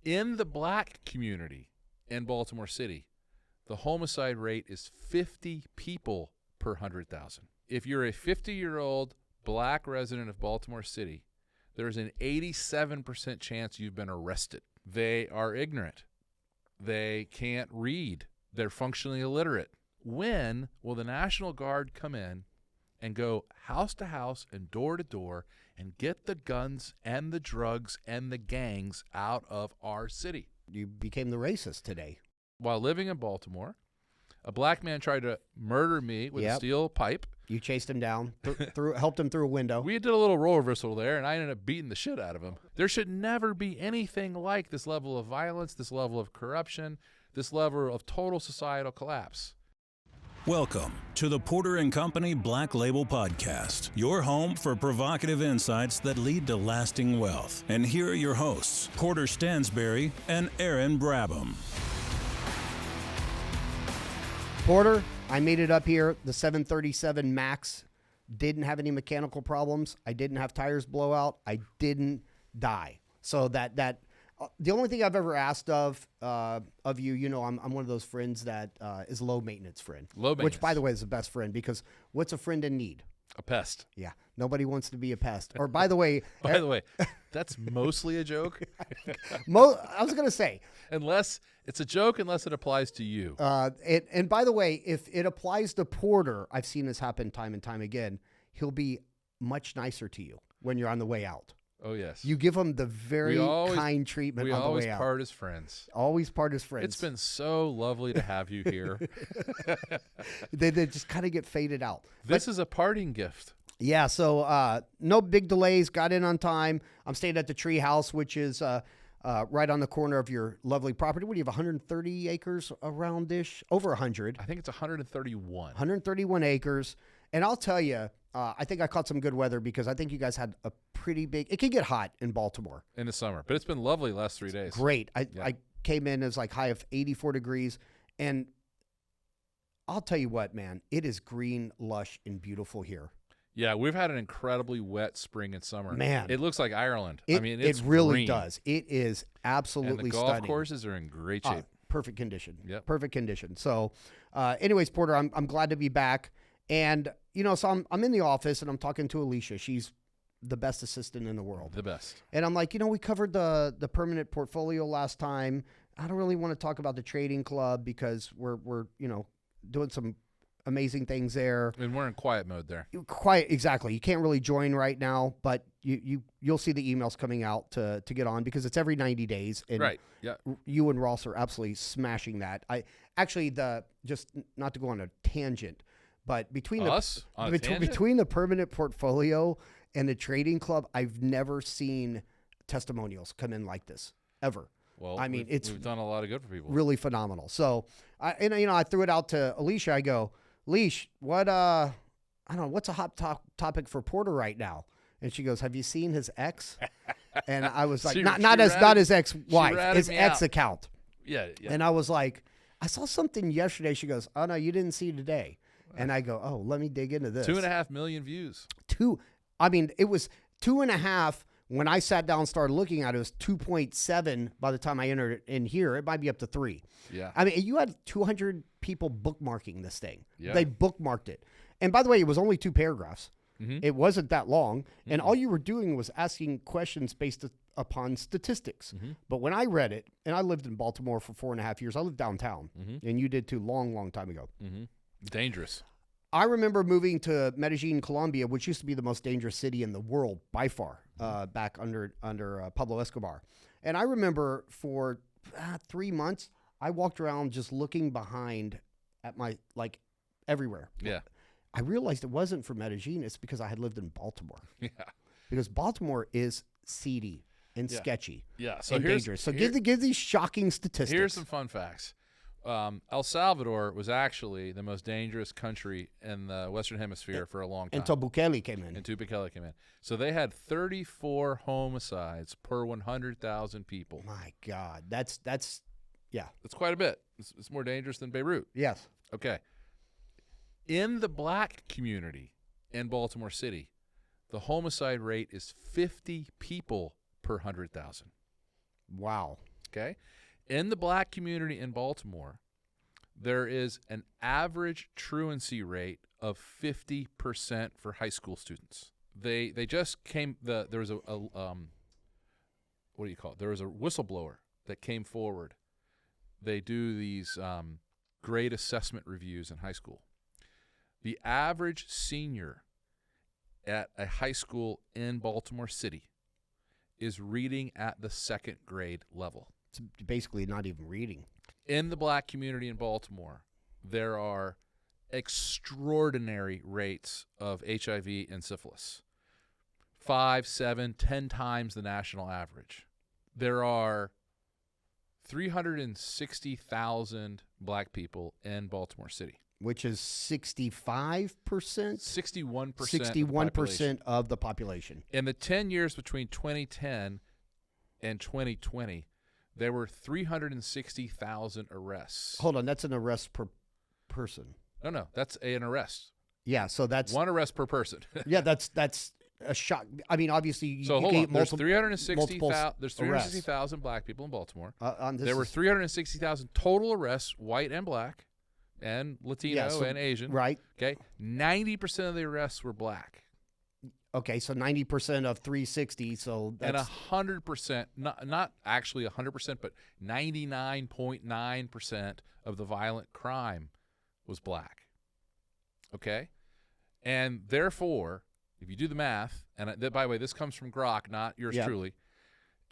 In the black community in Baltimore City, the homicide rate is 50 people per 100,000. If you're a 50-year-old black resident of Baltimore City, there's an 87% chance you've been arrested. They are ignorant. They can't read. They're functionally illiterate. When will the National Guard come in and go house to house and door to door and get the guns and the drugs and the gangs out of our city? You became the racist today. While living in Baltimore, a black man tried to murder me with a steel pipe. You chased him down, helped him through a window. We did a little role reversal there, and I ended up beating the shit out of him. There should never be anything like this level of violence, this level of corruption, this level of total societal collapse. Welcome to the Porter & Company Black Label Podcast, your home for provocative insights that lead to lasting wealth. And here are your hosts, Porter Stansberry and Aaron Brabham. Porter, I made it up here. The 737 MAX didn't have any mechanical problems. I didn't have tires blow out. I didn't die. So that the only thing I've ever asked of you, you know, I'm one of those friends that is low maintenance friend. Low maintenance. Which, by the way, is the best friend, because what's a friend in need? A pest. Yeah. Nobody wants to be a pest. Or by the way, that's mostly a joke. I was going to say. Unless it's a joke, unless it applies to you. And by the way, if it applies to Porter, I've seen this happen time and time again. He'll be much nicer to you when you're on the way out. Oh, yes. You give him the very kind treatment on the way out. We always part as friends. Always part as friends. It's been so lovely to have you here. They just kind of get faded out. This is a parting gift. Yeah, so no big delays. Got in on time. I'm staying at the Tree House, which is right on the corner of your lovely property. What do you have, 130 acres around-ish? Over 100. I think it's 131. 131 acres. And I'll tell you, I think I caught some good weather because I think you guys had a pretty big – it can get hot in Baltimore. In the summer. But it's been lovely the last 3 days. Great. I came in as like high of 84 degrees. And I'll tell you what, man, it is green, lush, and beautiful here. Yeah, we've had an incredibly wet spring and summer. Man. It looks like Ireland. It really green. does. It is absolutely stunning. And the golf courses are in great shape. Perfect condition. Yep. Perfect condition. So anyways, Porter, I'm glad to be back. And, you know, so I'm in the office and I'm talking to Alicia. She's the best assistant in the world. The best. And I'm like, you know, we covered the permanent portfolio last time. I don't really want to talk about the trading club because we're you know, doing some amazing things there. And we're in quiet mode there. Quiet, exactly. You can't really join right now, but you'll see the emails coming out to get on because it's every 90 days. And right. Yeah. You and Ross are absolutely smashing that. Just not to go on a tangent, but between the permanent portfolio and the trading club, I've never seen testimonials come in like this ever. Well, I mean, we've done a lot of good for people. Really phenomenal. So, I threw it out to Alicia. I go, Leash, what's a hot topic for Porter right now? And she goes, have you seen his ex? And I was like, not his ex-wife, his ex account. Yeah. And I was like, I saw something yesterday. She goes, oh no, you didn't see today. And I go, oh, let me dig into this. 2.5 million views. It was 2.5 when I sat down and started looking at it. It was 2.7 by the time I entered it in here. It might be up to 3. Yeah. I mean, you had 200 people bookmarking this thing. Yeah. They bookmarked it. And by the way, it was only 2 paragraphs. Mm-hmm. It wasn't that long. Mm-hmm. And all you were doing was asking questions based upon statistics. Mm-hmm. But when I read it, and I lived in Baltimore for 4.5 years, I lived downtown. Mm-hmm. And you did too, long time ago. Mm-hmm. Dangerous. I remember moving to Medellin, Colombia, which used to be the most dangerous city in the world by far, back under Pablo Escobar. And I remember for 3 months, I walked around just looking behind at everywhere. Yeah. I realized it wasn't for Medellin. It's because I had lived in Baltimore. Yeah. Because Baltimore is seedy and sketchy. Yeah. So and dangerous. So give these shocking statistics. Here's some fun facts. El Salvador was actually the most dangerous country in the Western Hemisphere for a long time. Until Bukele came in. So they had 34 homicides per 100,000 people. My God. That's quite a bit. It's more dangerous than Beirut. Yes. Okay. In the black community in Baltimore City, the homicide rate is 50 people per 100,000. Wow. Okay? In the black community in Baltimore, there is an average truancy rate of 50% for high school students. They just came there was a what do you call it? There was a whistleblower that came forward. They do these grade assessment reviews in high school. The average senior at a high school in Baltimore City is reading at the second grade level. It's basically not even reading. In the black community in Baltimore, there are extraordinary rates of HIV and syphilis. 5, 7, 10 times the national average. There are 360,000 black people in Baltimore City. Which is 65%? 61%. 61% of the population. In the 10 years between 2010 and 2020, there were 360,000 arrests. Hold on, that's an arrest per person. No, that's an arrest. Yeah, so that's one arrest per person. Yeah, that's a shock. I mean, obviously, you hold can on. get There's multiple. 360,000 black people in Baltimore. This There were is- 360,000 total arrests, white and black, and Latino Yeah, so- and Asian. Right. Okay. 90% of the arrests were black. Okay, so 90% of 360. So And that's 100%, not actually 100%, but 99.9% of the violent crime was black. Okay? And therefore, if you do the math, and by the way, this comes from Grok, not yours truly,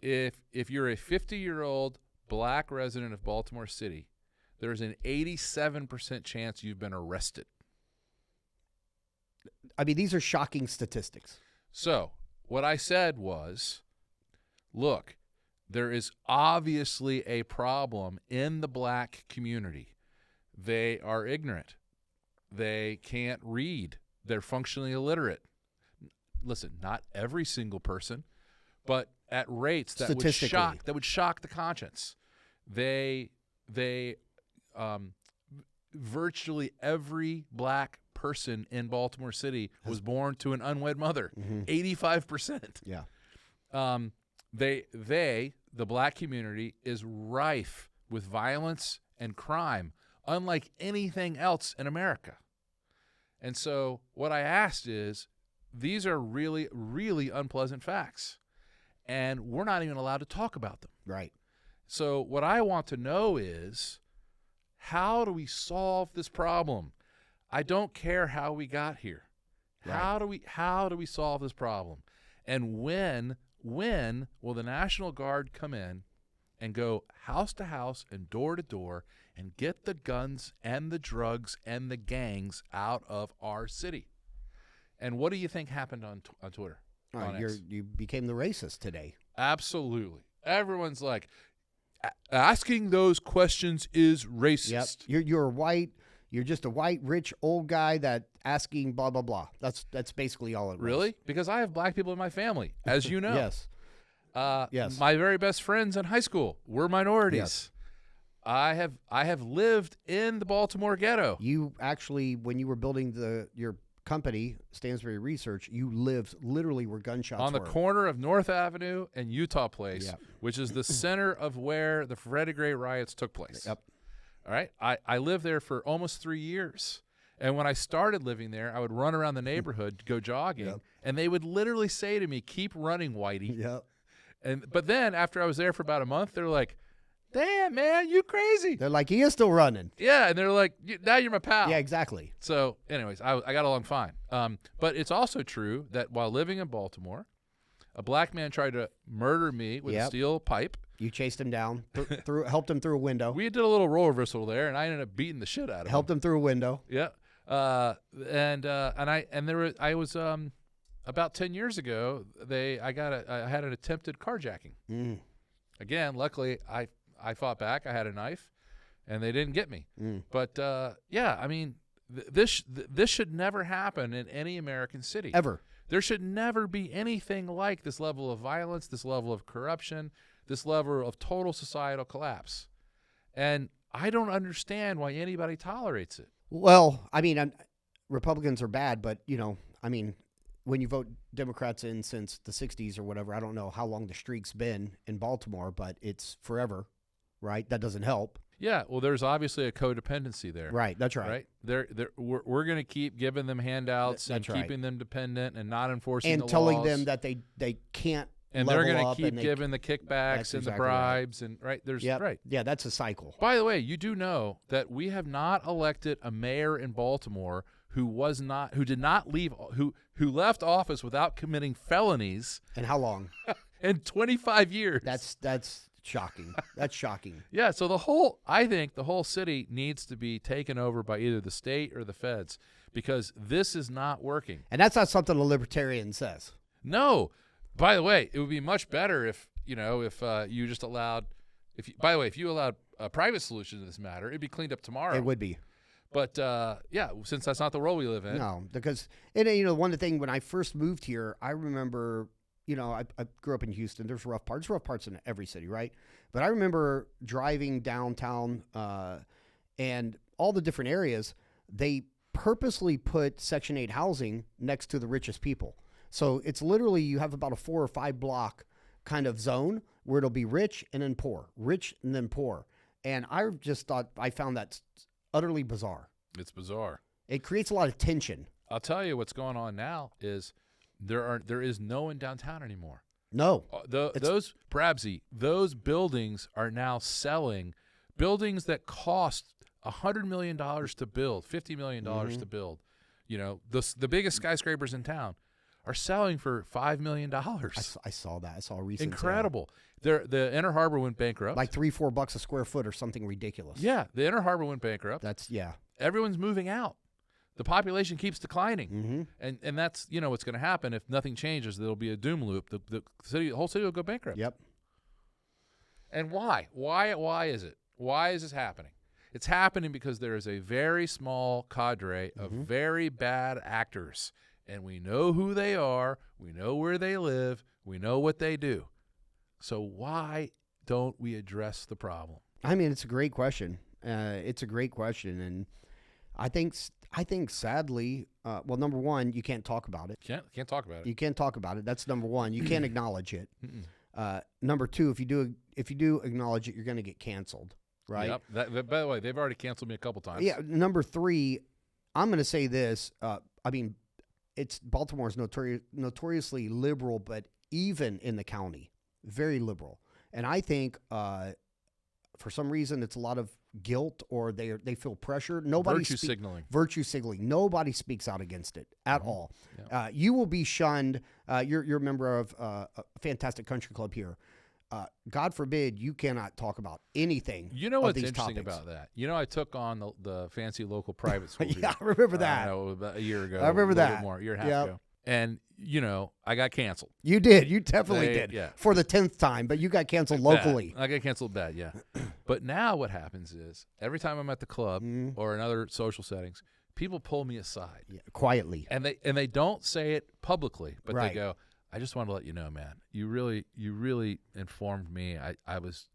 if you're a 50-year-old black resident of Baltimore City, there's an 87% chance you've been arrested. I mean, these are shocking statistics. So what I said was, look, there is obviously a problem in the black community. They are ignorant. They can't read. They're functionally illiterate. Listen, not every single person, but at rates that would shock the conscience. Virtually every black person in Baltimore City was born to an unwed mother. 85%. Yeah. The black community is rife with violence and crime, unlike anything else in America. And so what I asked is, these are really, really unpleasant facts, and we're not even allowed to talk about them. Right. So what I want to know is, how do we solve this problem? I don't care how we got here. Right. How do we solve this problem? And when will the National Guard come in and go house to house and door to door and get the guns and the drugs and the gangs out of our city? And what do you think happened on Twitter? You became the racist today. Absolutely. Everyone's like, asking those questions is racist. Yep. You're white. You're just a white, rich, old guy that asking blah, blah, blah. That's basically all it was. Really? Because I have black people in my family, as you know. Yes. Yes. My very best friends in high school were minorities. Yes. I have lived in the Baltimore ghetto. You actually, when you were building your company, Stansbury Research, you lived literally where gunshots on the were. corner of North Avenue and Utah Place, Yep. which is the center of where the Freddie Gray riots took place. Yep. All right. I lived there for almost 3 years. And when I started living there, I would run around the neighborhood to go jogging, Yep. and they would literally say to me, "Keep running, Whitey." Yep. But then after I was there for about a month, they're like, "Damn, man, you crazy." They're like, he is still running. Yeah, and they're like, "Now you're my pal." Yeah, exactly. So anyways, I got along fine. But it's also true that while living in Baltimore, a black man tried to murder me with a Yep. steel pipe. You chased him down, helped him through a window. We did a little role reversal there, and I ended up beating the shit out of him. Helped him through a window. Yeah. I was about 10 years ago, I had an attempted carjacking. Again, luckily I fought back. I had a knife, and they didn't get me. But yeah, I mean, this should never happen in any American city. Ever. There should never be anything like this level of violence, this level of corruption, this level of total societal collapse. And I don't understand why anybody tolerates it. Well, I mean, Republicans are bad, but, I mean, when you vote Democrats in since the 60s or whatever, I don't know how long the streak's been in Baltimore, but it's forever, right? That doesn't help. Yeah, well, there's obviously a codependency there. Right, that's right. We're going to keep giving them handouts and That's right. keeping them dependent and not enforcing And the telling laws. them that they can't And they're level going to up keep and they- giving the kickbacks That's and the exactly right. bribes and there's Yep. right. Yeah, that's a cycle. By the way, you do know that we have not elected a mayor in Baltimore who left office without committing felonies And how long? in 25 years. That's shocking. That's shocking. Yeah, so I think the whole city needs to be taken over by either the state or the feds because this is not working. And that's not something a libertarian says. No. By the way, it would be much better if you just allowed if you allowed a private solution to this matter, it'd be cleaned up tomorrow. It would be. But yeah, since that's not the world we live in. No, because one of the things when I first moved here, I remember, I grew up in Houston. There's rough parts in every city, right? But I remember driving downtown and all the different areas. They purposely put Section 8 housing next to the richest people. So it's literally you have about a 4 or 5 block kind of zone where it'll be rich and then poor, rich and then poor. And I just I found that utterly bizarre. It's bizarre. It creates a lot of tension. I'll tell you what's going on now is there is no one downtown anymore. No. Those buildings are now selling, buildings that cost $100 million to build, $50 million to build. The biggest skyscrapers in town are selling for $5 million. I saw that. I saw a recent Incredible. The Inner Harbor went bankrupt. Like $3-4 a square foot or something ridiculous. Yeah, the Inner Harbor went bankrupt. Everyone's moving out. The population keeps declining, and that's what's going to happen if nothing changes. There'll be a doom loop. The whole city will go bankrupt. Yep. And why? Why is it? Why is this happening? It's happening because there is a very small cadre of very bad actors, and we know who they are. We know where they live. We know what they do. So why don't we address the problem? I mean, it's a great question. It's a great question, and I think sadly, number one, you can't talk about it. Can't talk about it. You can't talk about it. That's number one. You can't acknowledge it. Number two, if you do acknowledge it, you're going to get canceled, right? Yep. By the way, they've already canceled me a couple times. Yeah. Number three, I'm going to say this. Baltimore is notoriously liberal, but even in the county, very liberal. And I think for some reason it's a lot of guilt or they feel pressure. Virtue signaling. Virtue signaling. Nobody speaks out against it at all. Yeah. You will be shunned. You're a member of a fantastic country club here. God forbid you cannot talk about anything. You know what's these interesting topics. about that? I took on the fancy local private school. Yeah, I remember that. About a year ago. I remember that. A year and a half ago. And I got canceled. You did. You definitely did. Yeah. For the 10th time, but you got canceled locally. I got canceled bad, yeah. But now what happens is every time I'm at the club or in other social settings, people pull me aside. Yeah, quietly. And they don't say it publicly, but Right. they go, I just want to let you know, man, you really informed me. I was,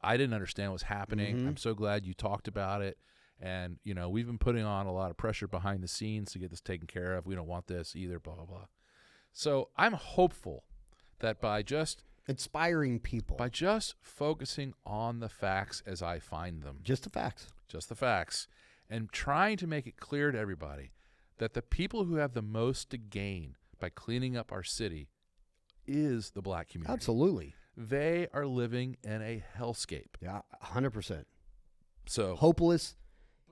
I didn't understand what was happening. I'm so glad you talked about it. And, we've been putting on a lot of pressure behind the scenes to get this taken care of. We don't want this either, blah, blah, blah. So I'm hopeful that by just inspiring people, by just focusing on the facts as I find them, just the facts, and trying to make it clear to everybody that the people who have the most to gain by cleaning up our city is the black community. Absolutely. They are living in a hellscape. Yeah, 100%. So hopeless,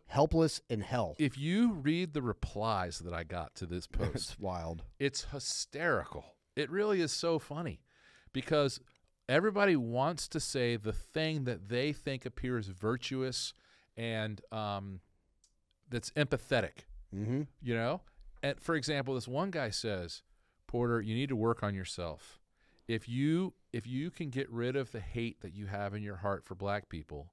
helpless, in hell. If you read the replies that I got to this post, it's wild. It's hysterical. It really is so funny because everybody wants to say the thing that they think appears virtuous and that's empathetic, And for example, this one guy says, Porter, you need to work on yourself. If you can get rid of the hate that you have in your heart for black people,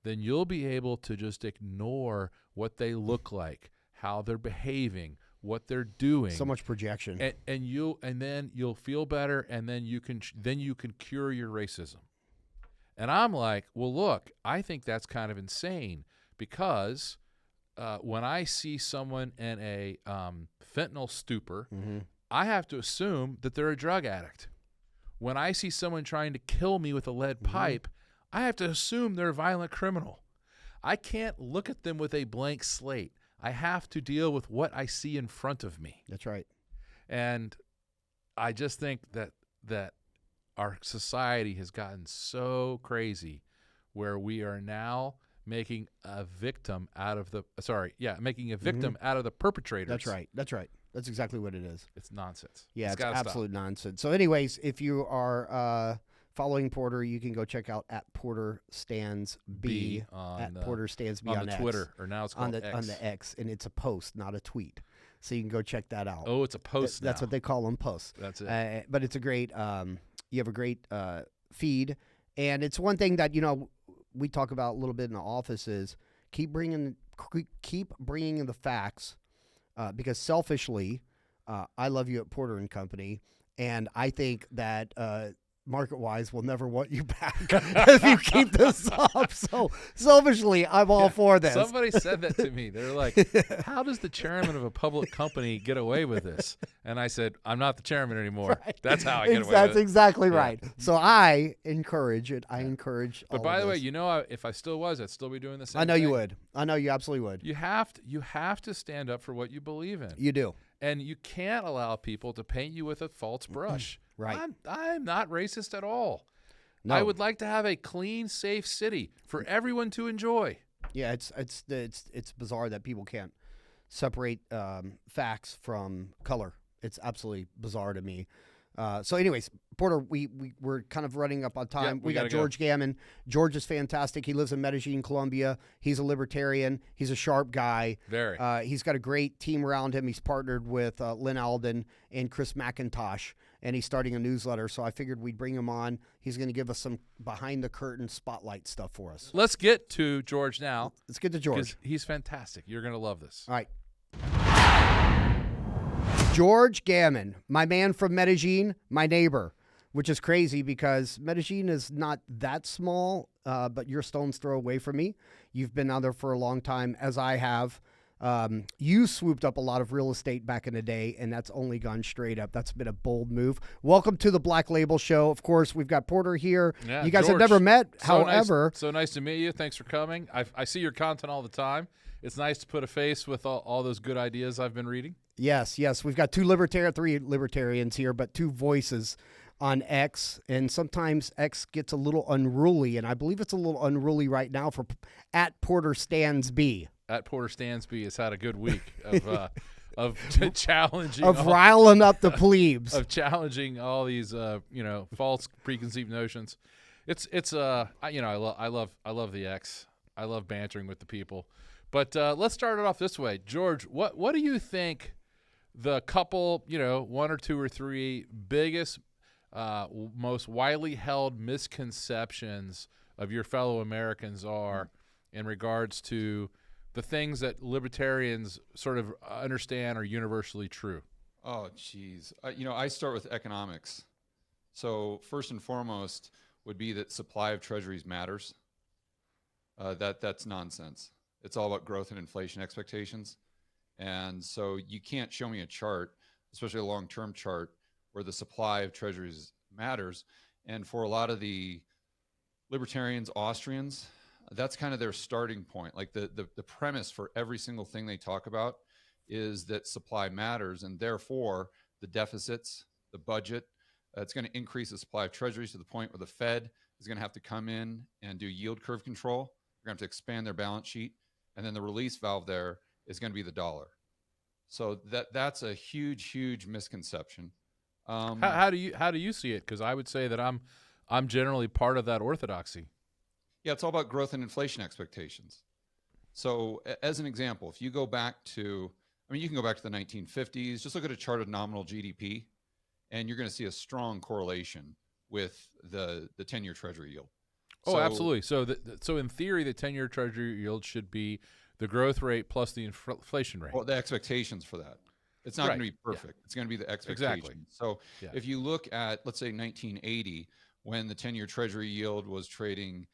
then you'll be able to just ignore what they look like, how they're behaving, what they're doing. So much projection. And then you'll feel better, and then you can cure your racism. And I'm like, well, look, I think that's kind of insane because when I see someone in a fentanyl stupor I have to assume that they're a drug addict. When I see someone trying to kill me with a lead pipe, I have to assume they're a violent criminal. I can't look at them with a blank slate. I have to deal with what I see in front of me. That's right. And I just think that our society has gotten so crazy where we are now making a victim out of the out of the perpetrators. That's right. That's right. That's exactly what it is. It's nonsense. Yeah, it's gotta absolute stop. nonsense. So anyways, if you are following Porter, you can go check out at Porter Stands B on Porter Stands B on the X, Twitter, or now it's called X. on the X, and it's a post, not a tweet. So you can go check that out. Oh, it's a post. That's now. what they call them, posts. That's it. But it's a great. You have a great feed, and it's one thing that we talk about a little bit in the office is keep bringing in the facts, because selfishly, I love you at Porter and Company, and I think that market-wise will never want you back if you keep this up. So selfishly, I'm all for this. Somebody said that to me. They're like, how does the chairman of a public company get away with this? And I said, I'm not the chairman anymore. Right. That's how I get away with it. That's exactly right. So I encourage it. I encourage But all by of the way, this. if I still was, I'd still be doing the same I know thing. you would. I know you absolutely would. You have to stand up for what you believe in. You do. And you can't allow people to paint you with a false brush. Right. I'm not racist at all. No. I would like to have a clean, safe city for everyone to enjoy. Yeah, it's bizarre that people can't separate facts from color. It's absolutely bizarre to me. So anyways, Porter, we're kind of running up on time. Yeah, we got George Gammon. George is fantastic. He lives in Medellin, Colombia. He's a libertarian. He's a sharp guy. Very. He's got a great team around him. He's partnered with Lynn Alden and Chris McIntosh, and he's starting a newsletter. So I figured we'd bring him on. He's going to give us some behind-the-curtain spotlight stuff for us. Let's get to George now. Let's get to George. Because he's fantastic. You're going to love this. All right. George Gammon, my man from Medellin, my neighbor, which is crazy because Medellin is not that small, but you're a stone's throw away from me. You've been out there for a long time, as I have. You swooped up a lot of real estate back in the day, and that's only gone straight up. That's been a bold move. Welcome to the Black Label Show. Of course, we've got Porter here. Yeah, you guys George, have never met, so however. So nice to meet you. Thanks for coming. I see your content all the time. It's nice to put a face with all those good ideas I've been reading. Yes. We've got three libertarians here, but two voices on X, and sometimes X gets a little unruly, and I believe it's a little unruly right now for at Porter Stands B. At Porter Stansby has had a good week of challenging, riling up the plebes, of challenging all these false preconceived notions. I love the X. I love bantering with the people. But let's start it off this way, George. What do you think the couple, one or two or three biggest, most widely held misconceptions of your fellow Americans are in regards to the things that libertarians sort of understand are universally true? Oh, geez. I start with economics. So first and foremost would be that supply of treasuries matters. That's nonsense. It's all about growth and inflation expectations. And so you can't show me a chart, especially a long-term chart, where the supply of treasuries matters. And for a lot of the libertarians, Austrians, that's kind of their starting point. Like the premise for every single thing they talk about is that supply matters, and therefore the deficits, the budget, it's going to increase the supply of treasuries to the point where the Fed is going to have to come in and do yield curve control. They're going to have to expand their balance sheet, and then the release valve there is going to be the dollar. So that's a huge misconception. How do you see it? Because I would say that I'm generally part of that orthodoxy. Yeah, it's all about growth and inflation expectations. So as an example, if you go back to, you can go back to the 1950s, just look at a chart of nominal GDP, and you're going to see a strong correlation with the 10-year treasury yield. Oh, absolutely. So in theory, the 10-year treasury yield should be the growth rate plus the inflation rate. Well, the expectations for that. It's not going to be perfect. Yeah. It's going to be the expectation. Exactly. So if you look at, let's say, 1980, when the 10-year treasury yield was trading,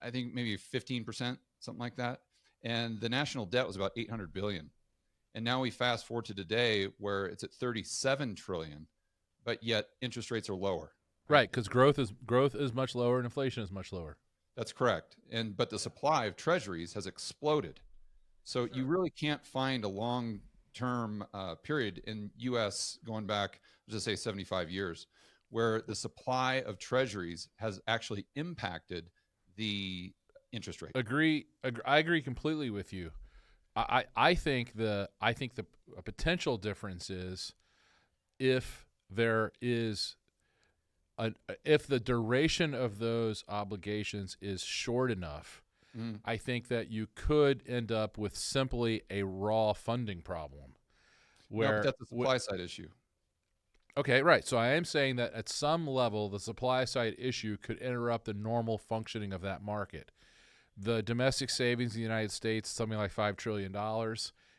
I think maybe 15%, something like that, and the national debt was about $800 billion. And now we fast forward to today where it's at 37 trillion, but yet interest rates are lower. Right, because growth is much lower and inflation is much lower. That's correct. But the supply of treasuries has exploded. So you really can't find a long-term period in U.S. going back, let's just say 75 years, where the supply of treasuries has actually impacted the interest rate. I agree completely with you. I think the potential difference is if there is if the duration of those obligations is short enough, I think that you could end up with simply a raw funding problem. Where No, but that's a supply side issue. Okay, right. So I am saying that at some level, the supply side issue could interrupt the normal functioning of that market. The domestic savings in the United States, something like $5 trillion.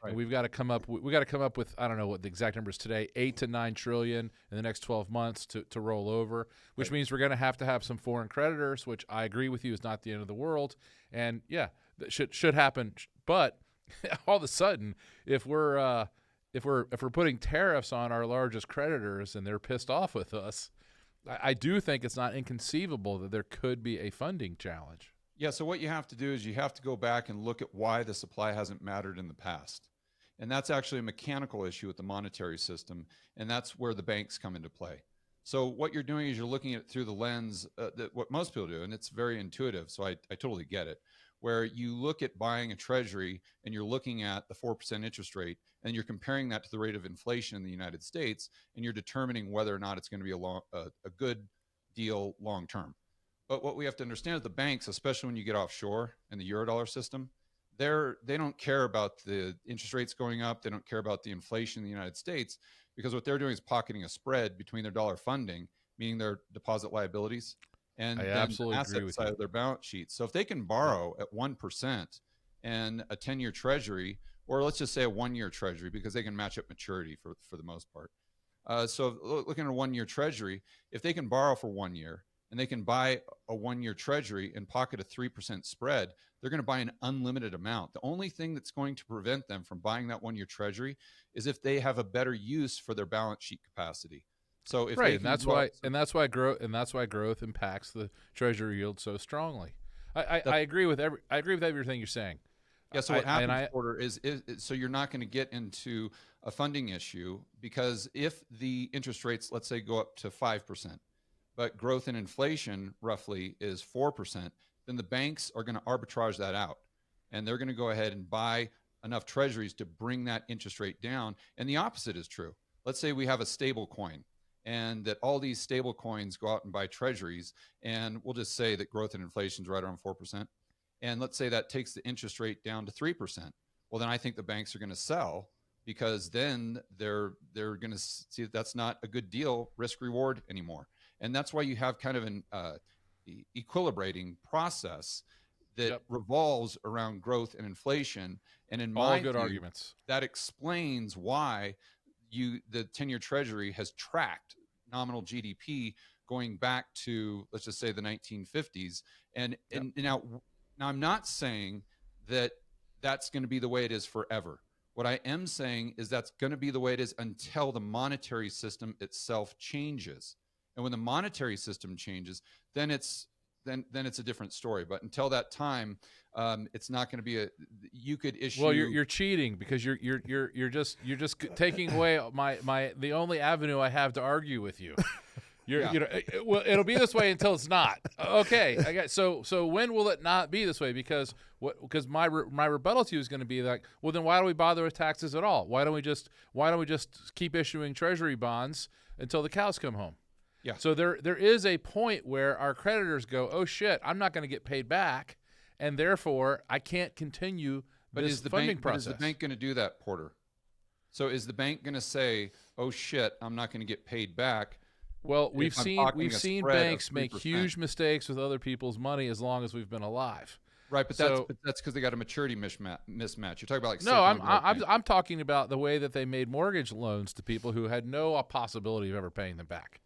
Right. And we've got to come up with, I don't know what the exact number is today, 8 to 9 trillion in the next 12 months to roll over, which means we're going to have some foreign creditors, which I agree with you is not the end of the world. And yeah, that should happen. But all of a sudden, if we're putting tariffs on our largest creditors and they're pissed off with us, I do think it's not inconceivable that there could be a funding challenge. Yeah, so what you have to do is you have to go back and look at why the supply hasn't mattered in the past. And that's actually a mechanical issue with the monetary system, and that's where the banks come into play. So what you're doing is you're looking at it through the lens that what most people do, and it's very intuitive, so I totally get it, where you look at buying a treasury and you're looking at the 4% interest rate, and you're comparing that to the rate of inflation in the United States, and you're determining whether or not it's going to be a good deal long term. But what we have to understand is the banks, especially when you get offshore in the Eurodollar system, they don't care about the interest rates going up. They don't care about the inflation in the United States, because what they're doing is pocketing a spread between their dollar funding, meaning their deposit liabilities, and I then absolutely the agree asset with side you. of their balance sheet. So if they can borrow at 1% and a 10-year treasury, or let's just say a 1-year treasury, because they can match up maturity for the most part. So looking at a 1-year treasury, if they can borrow for 1 year, and they can buy a 1-year treasury and pocket a 3% spread, they're going to buy an unlimited amount. The only thing that's going to prevent them from buying that 1-year treasury is if they have a better use for their balance sheet capacity. So if Right, they and can that's why growth impacts the treasury yield so strongly. I agree with everything you're saying. Yeah, so what happens, Porter, is so you're not going to get into a funding issue, because if the interest rates, let's say, go up to 5%, but growth in inflation roughly is 4%, then the banks are going to arbitrage that out. And they're going to go ahead and buy enough treasuries to bring that interest rate down. And the opposite is true. Let's say we have a stable coin, and that all these stable coins go out and buy treasuries, and we'll just say that growth and inflation is right around 4%. And let's say that takes the interest rate down to 3%. Well, then I think the banks are going to sell, because then they're going to see that that's not a good deal, risk reward anymore. And that's why you have kind of an equilibrating process that revolves around growth and inflation. And in my good view, arguments. that explains why the 10-year treasury has tracked nominal GDP going back to, let's just say, the 1950s. And now I'm not saying that that's going to be the way it is forever. What I am saying is that's going to be the way it is until the monetary system itself changes. And when the monetary system changes, then it's a different story. But until that time, it's not going to be you could issue. Well, you're cheating, because you're just taking away the only avenue I have to argue with you. Well, it'll be this way until it's not. Okay, I got so when will it not be this way? Because my rebuttal to you is going to be like, well, then why do we bother with taxes at all? Why don't we just keep issuing treasury bonds until the cows come home? Yeah. So there is a point where our creditors go, oh shit, I'm not going to get paid back, and therefore I can't continue this funding process. But is the bank going to do that, Porter? So is the bank going to say, oh shit, I'm not going to get paid back? Well, we've seen banks make huge mistakes with other people's money as long as we've been alive. Right, but that's because they got a maturity mismatch. You're talking about I'm talking about the way that they made mortgage loans to people who had no possibility of ever paying them back.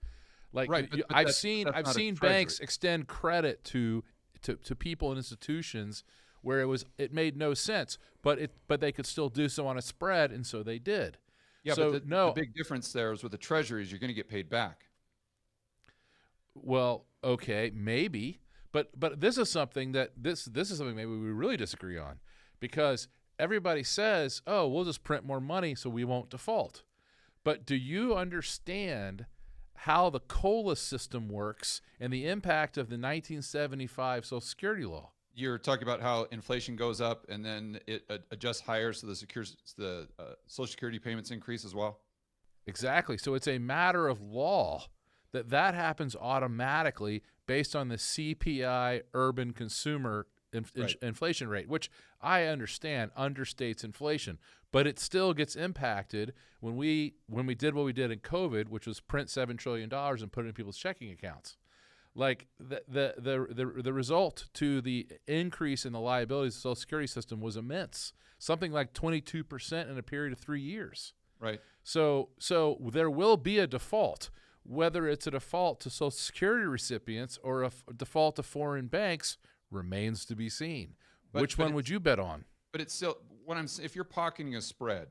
Like, right, but I've seen banks extend credit to people and institutions where it made no sense, but they could still do so on a spread, and so they did. Yeah, so but the big difference there is with the treasuries, you're going to get paid back. Well, okay, maybe, but this is something that this is something maybe we really disagree on, because everybody says, "Oh, we'll just print more money so we won't default." But do you understand how the COLA system works and the impact of the 1975 Social Security law? You're talking about how inflation goes up and then it adjusts higher, so the Social Security payments increase as well? Exactly. So it's a matter of law that happens automatically based on the CPI urban consumer inflation rate, which I understand understates inflation, but it still gets impacted when we did what we did in COVID, which was print $7 trillion and put it in people's checking accounts. Like the result to the increase in the liabilities of the Social Security system was immense, something like 22% in a period of 3 years. Right. So there will be a default, whether it's a default to Social Security recipients or a default to foreign banks remains to be seen. Which one would you bet on? But it's still if you're pocketing a spread,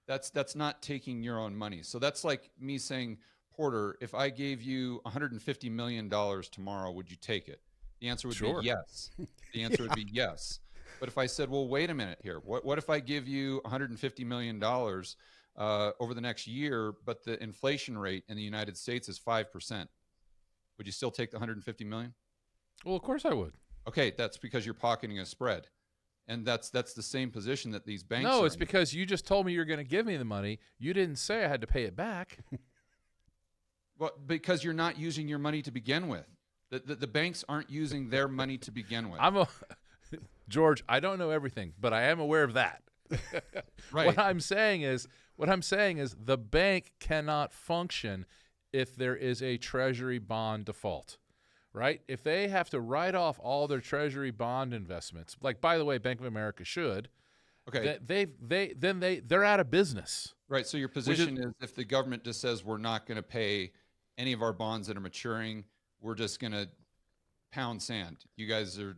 that's not taking your own money. So that's like me saying, Porter, if I gave you $150 million tomorrow, would you take it? The answer would be yes. The answer would be yes. But if I said, well, wait a minute here. What if I give you $150 million over the next year, but the inflation rate in the United States is 5%? Would you still take the $150 million? Well, of course I would. Okay, that's because you're pocketing a spread. And that's the same position that these banks are No, it's in. because you just told me you're going to give me the money. You didn't say I had to pay it back. Well, because you're not using your money to begin with. The banks aren't using their money to begin with. George, I don't know everything, but I am aware of that. Right. What I'm saying is the bank cannot function if there is a treasury bond default, right? If they have to write off all their treasury bond investments, like, by the way, Bank of America should, okay, they're out of business. Right. So your position is if the government just says we're not going to pay any of our bonds that are maturing, we're just going to pound sand. You guys that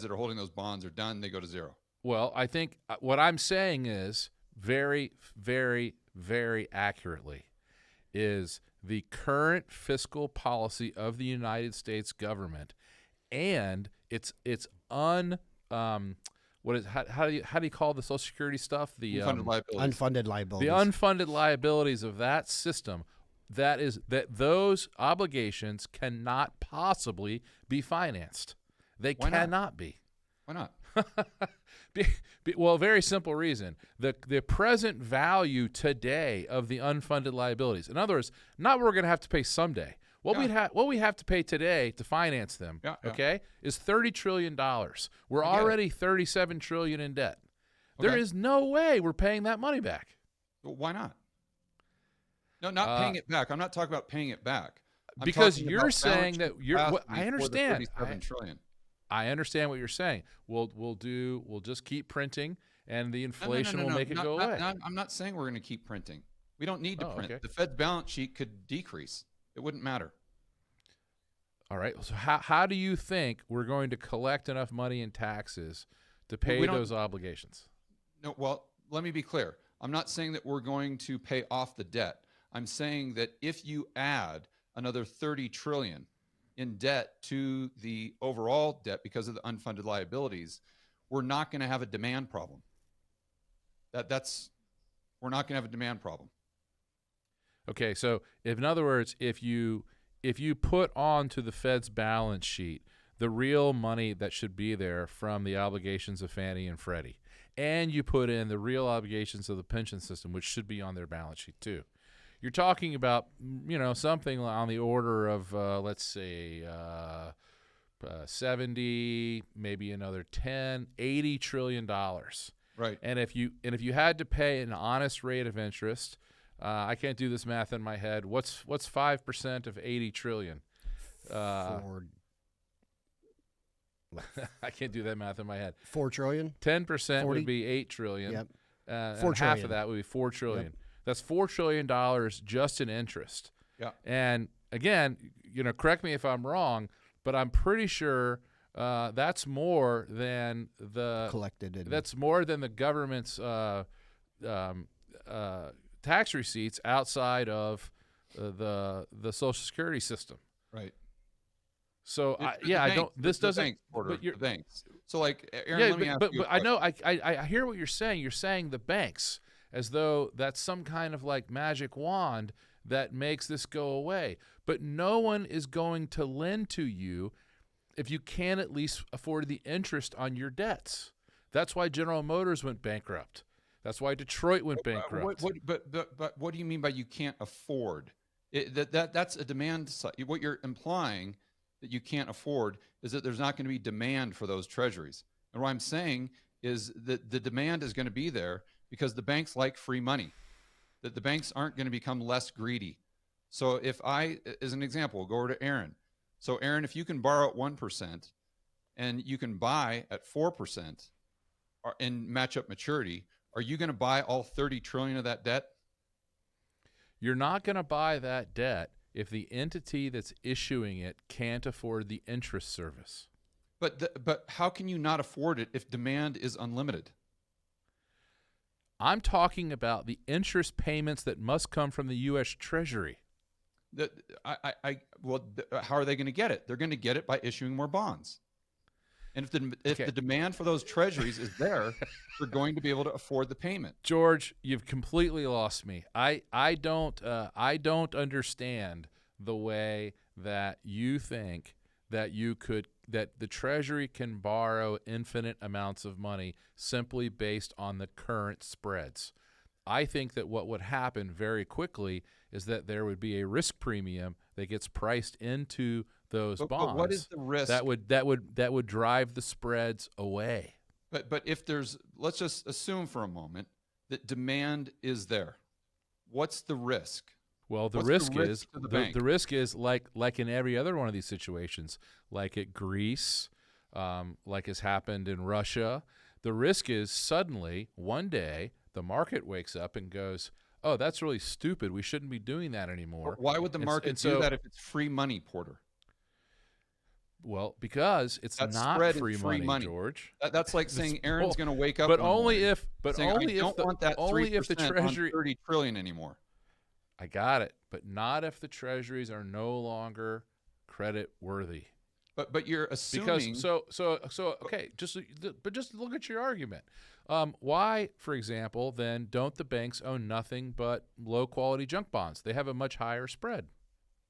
are holding those bonds are done. They go to zero. Well, I think what I'm saying is very, very, very accurately is the current fiscal policy of the United States government, and it's how do you call the Social Security stuff? The unfunded liabilities. Unfunded liabilities. The unfunded liabilities of that system. That those obligations cannot possibly be financed. They cannot be. Why not? Well, very simple reason. The present value today of the unfunded liabilities. In other words, not what we're going to have to pay someday. What we have to pay today to finance them, okay, is $30 trillion. We're already $37 trillion in debt. Okay. There is no way we're paying that money back. Well, why not? No, not paying it back. I'm not talking about paying it back. Because you're saying that I understand. $37 trillion. I understand what you're saying. We'll just keep printing, and the inflation will make it go away. I'm not saying we're going to keep printing. We don't need to print. Okay. The Fed's balance sheet could decrease. It wouldn't matter. All right. So how do you think we're going to collect enough money in taxes to pay those obligations? No. Well, let me be clear. I'm not saying that we're going to pay off the debt. I'm saying that if you add another $30 trillion in debt to the overall debt because of the unfunded liabilities, we're not going to have a demand problem. We're not going to have a demand problem. Okay, so in other words, if you put onto the Fed's balance sheet the real money that should be there from the obligations of Fannie and Freddie, and you put in the real obligations of the pension system, which should be on their balance sheet too, you're talking about, something on the order of, let's say, 70, maybe another 10, $80 trillion. Right. And if you had to pay an honest rate of interest, I can't do this math in my head. What's 5% of 80 trillion? I can't do that math in my head. 4 trillion. 10% would be 8 trillion. Yep. 4 trillion. Half of that would be 4 trillion. Yep. That's $4 trillion just in interest. Yeah. And again, correct me if I'm wrong, but I'm pretty sure that's more than the collected. That's more than the government's tax receipts outside of the Social Security system. Right. So The I banks, don't. This the doesn't. banks, Porter, But you're, the banks. So, like, Aaron, yeah, let me ask but you a I know. question. I hear what you're saying. You're saying the banks, as though that's some kind of like magic wand that makes this go away. But no one is going to lend to you if you can't at least afford the interest on your debts. That's why General Motors went bankrupt. That's why Detroit went bankrupt. But what do you mean by you can't afford? That's a demand side. What you're implying that you can't afford is that there's not going to be demand for those treasuries. And what I'm saying is that the demand is going to be there because the banks like free money, that the banks aren't going to become less greedy. So if I, as an example, go over to Aaron. So Aaron, if you can borrow at 1% and you can buy at 4% and match up maturity, are you going to buy all 30 trillion of that debt? You're not going to buy that debt if the entity that's issuing it can't afford the interest service. But how can you not afford it if demand is unlimited? I'm talking about the interest payments that must come from the U.S. Treasury. How are they going to get it? They're going to get it by issuing more bonds. And if the demand for those treasuries is there, they're going to be able to afford the payment. George, you've completely lost me. I don't understand the way that you think that that the Treasury can borrow infinite amounts of money simply based on the current spreads. I think that what would happen very quickly is that there would be a risk premium that gets priced into those bonds. But what is the risk? That would drive the spreads away. But if let's just assume for a moment that demand is there. What's the risk? Well, the What's risk the risk is to the bank? the risk is like in every other one of these situations, like at Greece, like has happened in Russia. The risk is suddenly one day the market wakes up and goes, "Oh, that's really stupid. We shouldn't be doing that anymore." Why would the market do that if it's free money, Porter? Well, because it's That not spread is free money, George. That's like saying Aaron's going to wake up, But one only morning if, but saying, only I if don't the want that only if the 3% Treasury. on 30 trillion anymore. I got it, but not if the Treasuries are no longer credit worthy. But you're assuming Because okay, just look at your argument. Why, for example, then don't the banks own nothing but low quality junk bonds? They have a much higher spread.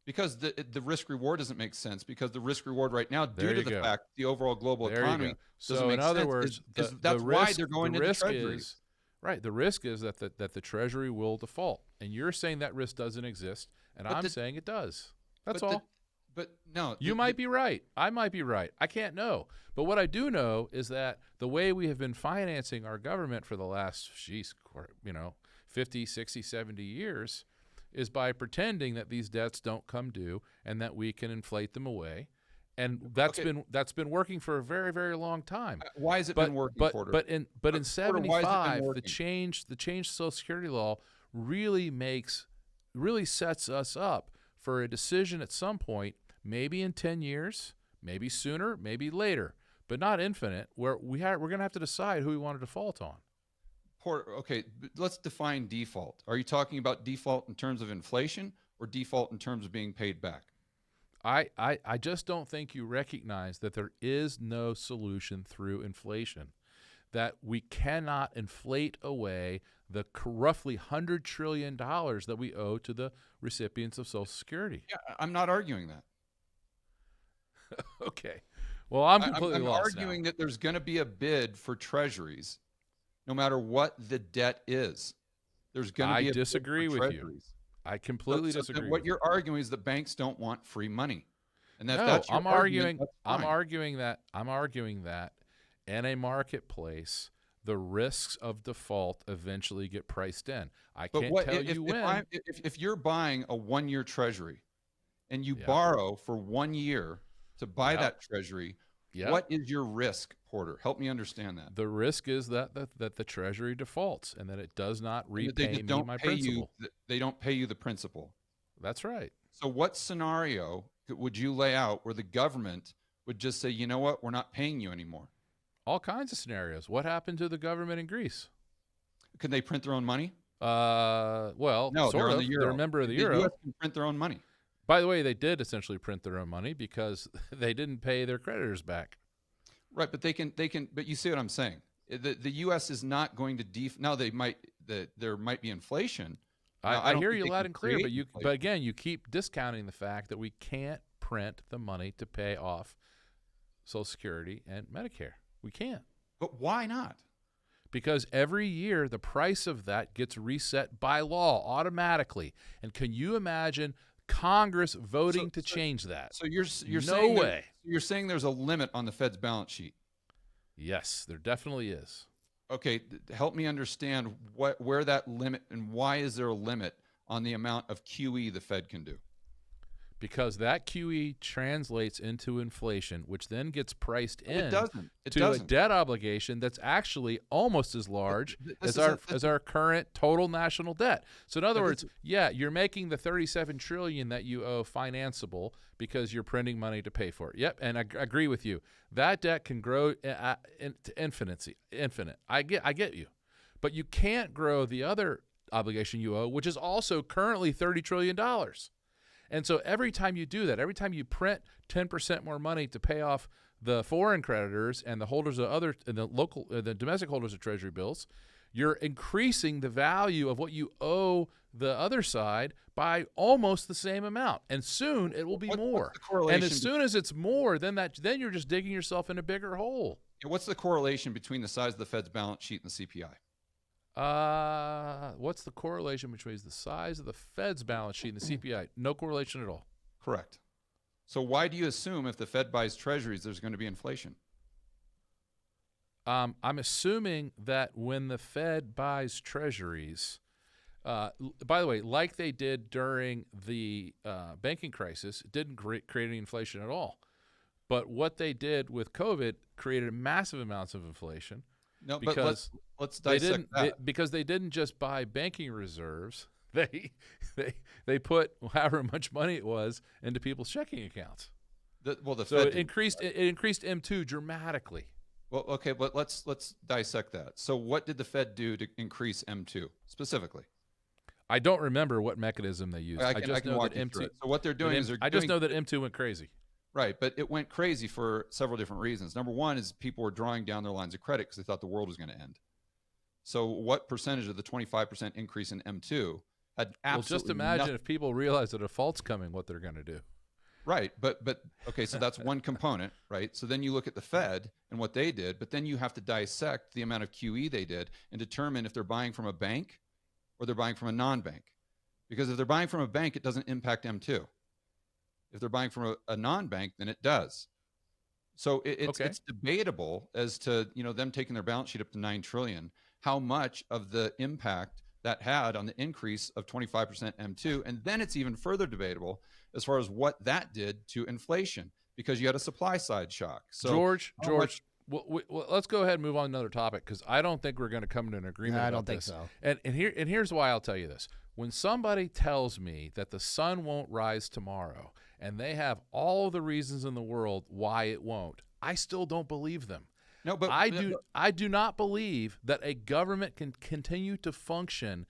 because the risk reward doesn't make sense, because the risk reward right now, There due you to the go. fact the overall global There you economy go. doesn't So make in other sense, words, that's why they're going into treasuries. Right. The risk is that the Treasury will default, and you're saying that risk doesn't exist, and But I'm the- saying it does. That's But all. But no, You might be right. I might be right. I can't know. But what I do know is that the way we have been financing our government for the last, 50, 60, 70 years is by pretending that these debts don't come due and that we can inflate them away. And that's been working for a very, very long time. Why has it been working, Porter? But in Porter, why has it been 75, the working? change to Social Security law really sets us up for a decision at some point, maybe in 10 years, maybe sooner, maybe later, but not infinite, where we're going to have to decide who we want to default on. Porter, okay, let's define default. Are you talking about default in terms of inflation or default in terms of being paid back? I just don't think you recognize that there is no solution through inflation, that we cannot inflate away the roughly $100 trillion that we owe to the recipients of Social Security. Yeah, I'm not arguing that. Okay. Well, I'm completely I'm lost arguing now. that there's going to be a bid for treasuries, no matter what the debt is. There's going to be a disagree bid for with you. treasuries. I completely So disagree. what with you're you. arguing is that banks don't want free money, and No, that's your I'm argument, arguing. that's fine. I'm arguing that in a marketplace, the risks of default eventually get priced in. I But can't what tell you when. if you're buying a 1-year treasury, and you Yeah. borrow for 1 year to buy Yeah. that treasury, Yeah. what is your risk, Porter? Help me understand that. The risk is that the Treasury defaults and that it does not And that repay they just me don't my pay principal. they don't pay you the principal. That's right. So what scenario would you lay out where the government would just say, you know what, we're not paying you anymore. All kinds of scenarios. What happened to the government in Greece? Can they print their own money? Well, No, they're sort on of. the euro. They're a member of the The euro. U.S. can print their own money. By the way, they did essentially print their own money because they didn't pay their creditors back. Right, but they can. But you see what I'm saying? The U.S. is not going to now there might be inflation. Now, I don't hear think you they loud can and clear, create inflation. but again, you keep discounting the fact that we can't print the money to pay off Social Security and Medicare. We can't. But why not? Because every year the price of that gets reset by law automatically. And can you imagine Congress voting to change that? So you're No saying way. You're saying there's a limit on the Fed's balance sheet. Yes, there definitely is. Okay, help me understand where that limit and why is there a limit on the amount of QE the Fed can do? Because that QE translates into inflation, which then gets priced in It doesn't. It to doesn't. a debt obligation that's actually almost as large This as our current total national debt. So in other words, yeah, you're making the $37 trillion that you owe financeable because you're printing money to pay for it. Yep, and I agree with you. That debt can grow to infinite. I get you. But you can't grow the other obligation you owe, which is also currently $30 trillion. And so every time you do that, every time you print 10% more money to pay off the foreign creditors and the holders of the domestic holders of treasury bills, you're increasing the value of what you owe the other side by almost the same amount. And soon it will be more. And as soon as it's more, then you're just digging yourself in a bigger hole. What's the correlation between the size of the Fed's balance sheet and the CPI? What's the correlation between the size of the Fed's balance sheet and the CPI? No correlation at all. Correct. So why do you assume if the Fed buys treasuries, there's going to be inflation? I'm assuming that when the Fed buys treasuries, by the way, like they did during the banking crisis, it didn't create any inflation at all. But what they did with COVID created massive amounts of inflation. No, because but let's dissect that. Because they didn't just buy banking reserves; they put however much money it was into people's checking accounts. It increased M2 dramatically. Well, okay, but let's dissect that. So, what did the Fed do to increase M2 specifically? I don't remember what mechanism they used. I just know that M2. So, what they're doing is I just know that M2 went crazy. Right, but it went crazy for several different reasons. Number one is people were drawing down their lines of credit because they thought the world was going to end. So what percentage of the 25% increase in M2 had absolutely Well, just imagine if people realize that a default's coming, what they're going to do. Right, but okay, so that's one component, right? So then you look at the Fed and what they did, but then you have to dissect the amount of QE they did and determine if they're buying from a bank or they're buying from a non-bank. Because if they're buying from a bank, it doesn't impact M2. If they're buying from a non-bank, then it does. So it's debatable as to them taking their balance sheet up to $9 trillion, how much of the impact that had on the increase of 25% M2, and then it's even further debatable as far as what that did to inflation because you had a supply side shock. So George, well, let's go ahead and move on to another topic because I don't think we're going to come to an agreement. I don't think so. And here's why I'll tell you this: when somebody tells me that the sun won't rise tomorrow, and they have all the reasons in the world why it won't, I still don't believe them. No, but I do not believe that a government can continue to function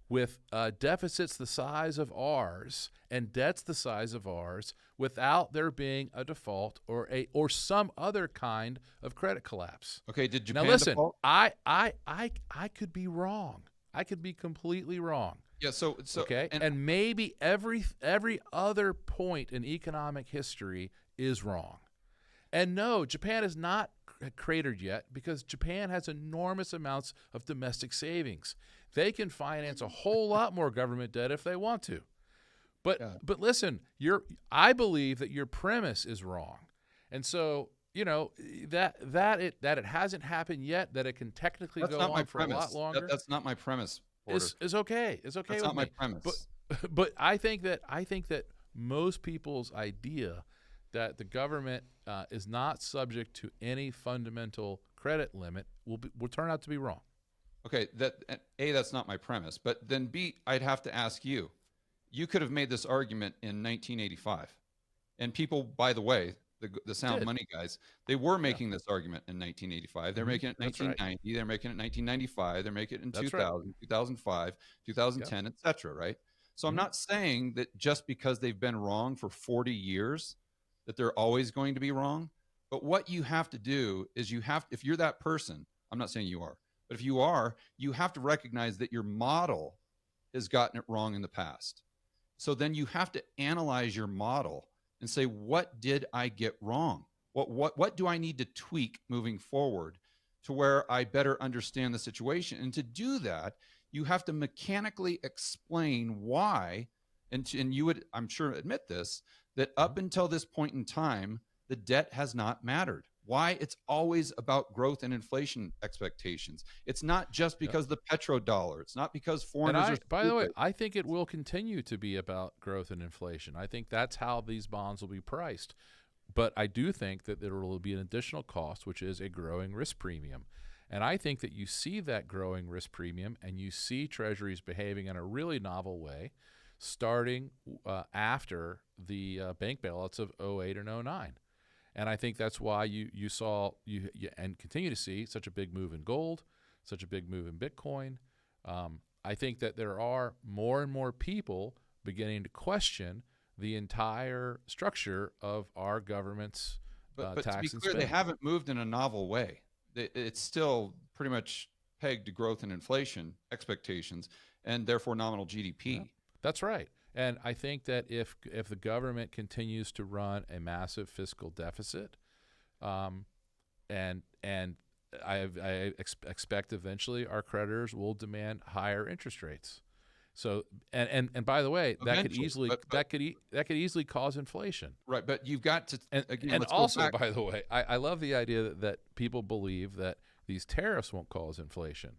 with deficits the size of ours and debts the size of ours without there being a default or some other kind of credit collapse. Okay, did Japan now listen? default? I could be wrong. I could be completely wrong. Yeah. So okay, and maybe every other point in economic history is wrong. And no, Japan is not cratered yet because Japan has enormous amounts of domestic savings. They can finance a whole lot more government debt if they want to. But listen, I believe that your premise is wrong. And so, that it hasn't happened yet, that it can technically go on for a lot longer. That's not my premise. Is okay. It's okay. That's with not my me. premise. But I think that most people's idea that the government is not subject to any fundamental credit limit will turn out to be wrong. Okay, that's not my premise. But then B, I'd have to ask you. You could have made this argument in 1985, and people, by the way, the sound money guys, they were making this argument in 1985. They're making it in 1990. They're making it in 1995. They're making it in 2000, 2005, 2010, et cetera, right? So I'm not saying that just because they've been wrong for 40 years that they're always going to be wrong. But what you have to do is if you're that person, I'm not saying you are, but if you are, you have to recognize that your model has gotten it wrong in the past. So then you have to analyze your model and say, what did I get wrong? What do I need to tweak moving forward to where I better understand the situation? And to do that, you have to mechanically explain why, and you would, I'm sure, admit this, that up until this point in time, the debt has not mattered. Why? It's always about growth and inflation expectations. It's not just because the petrodollar. It's not because foreigners are. By the way, I think it will continue to be about growth and inflation. I think that's how these bonds will be priced. But I do think that there will be an additional cost, which is a growing risk premium. And I think that you see that growing risk premium and you see treasuries behaving in a really novel way starting after the bank bailouts of 08 and 09. And I think that's why you saw and continue to see such a big move in gold, such a big move in Bitcoin. I think that there are more and more people beginning to question the entire structure of our government's but tax to be and clear, spending. they haven't moved in a novel way. It's still pretty much pegged to growth and inflation expectations, and therefore nominal GDP. Yeah, that's right. And I think that if the government continues to run a massive fiscal deficit, and I expect eventually our creditors will demand higher interest rates. So and by the way, that could easily cause inflation. Right, but you've got to and also, by the way, I love the idea that people believe that these tariffs won't cause inflation.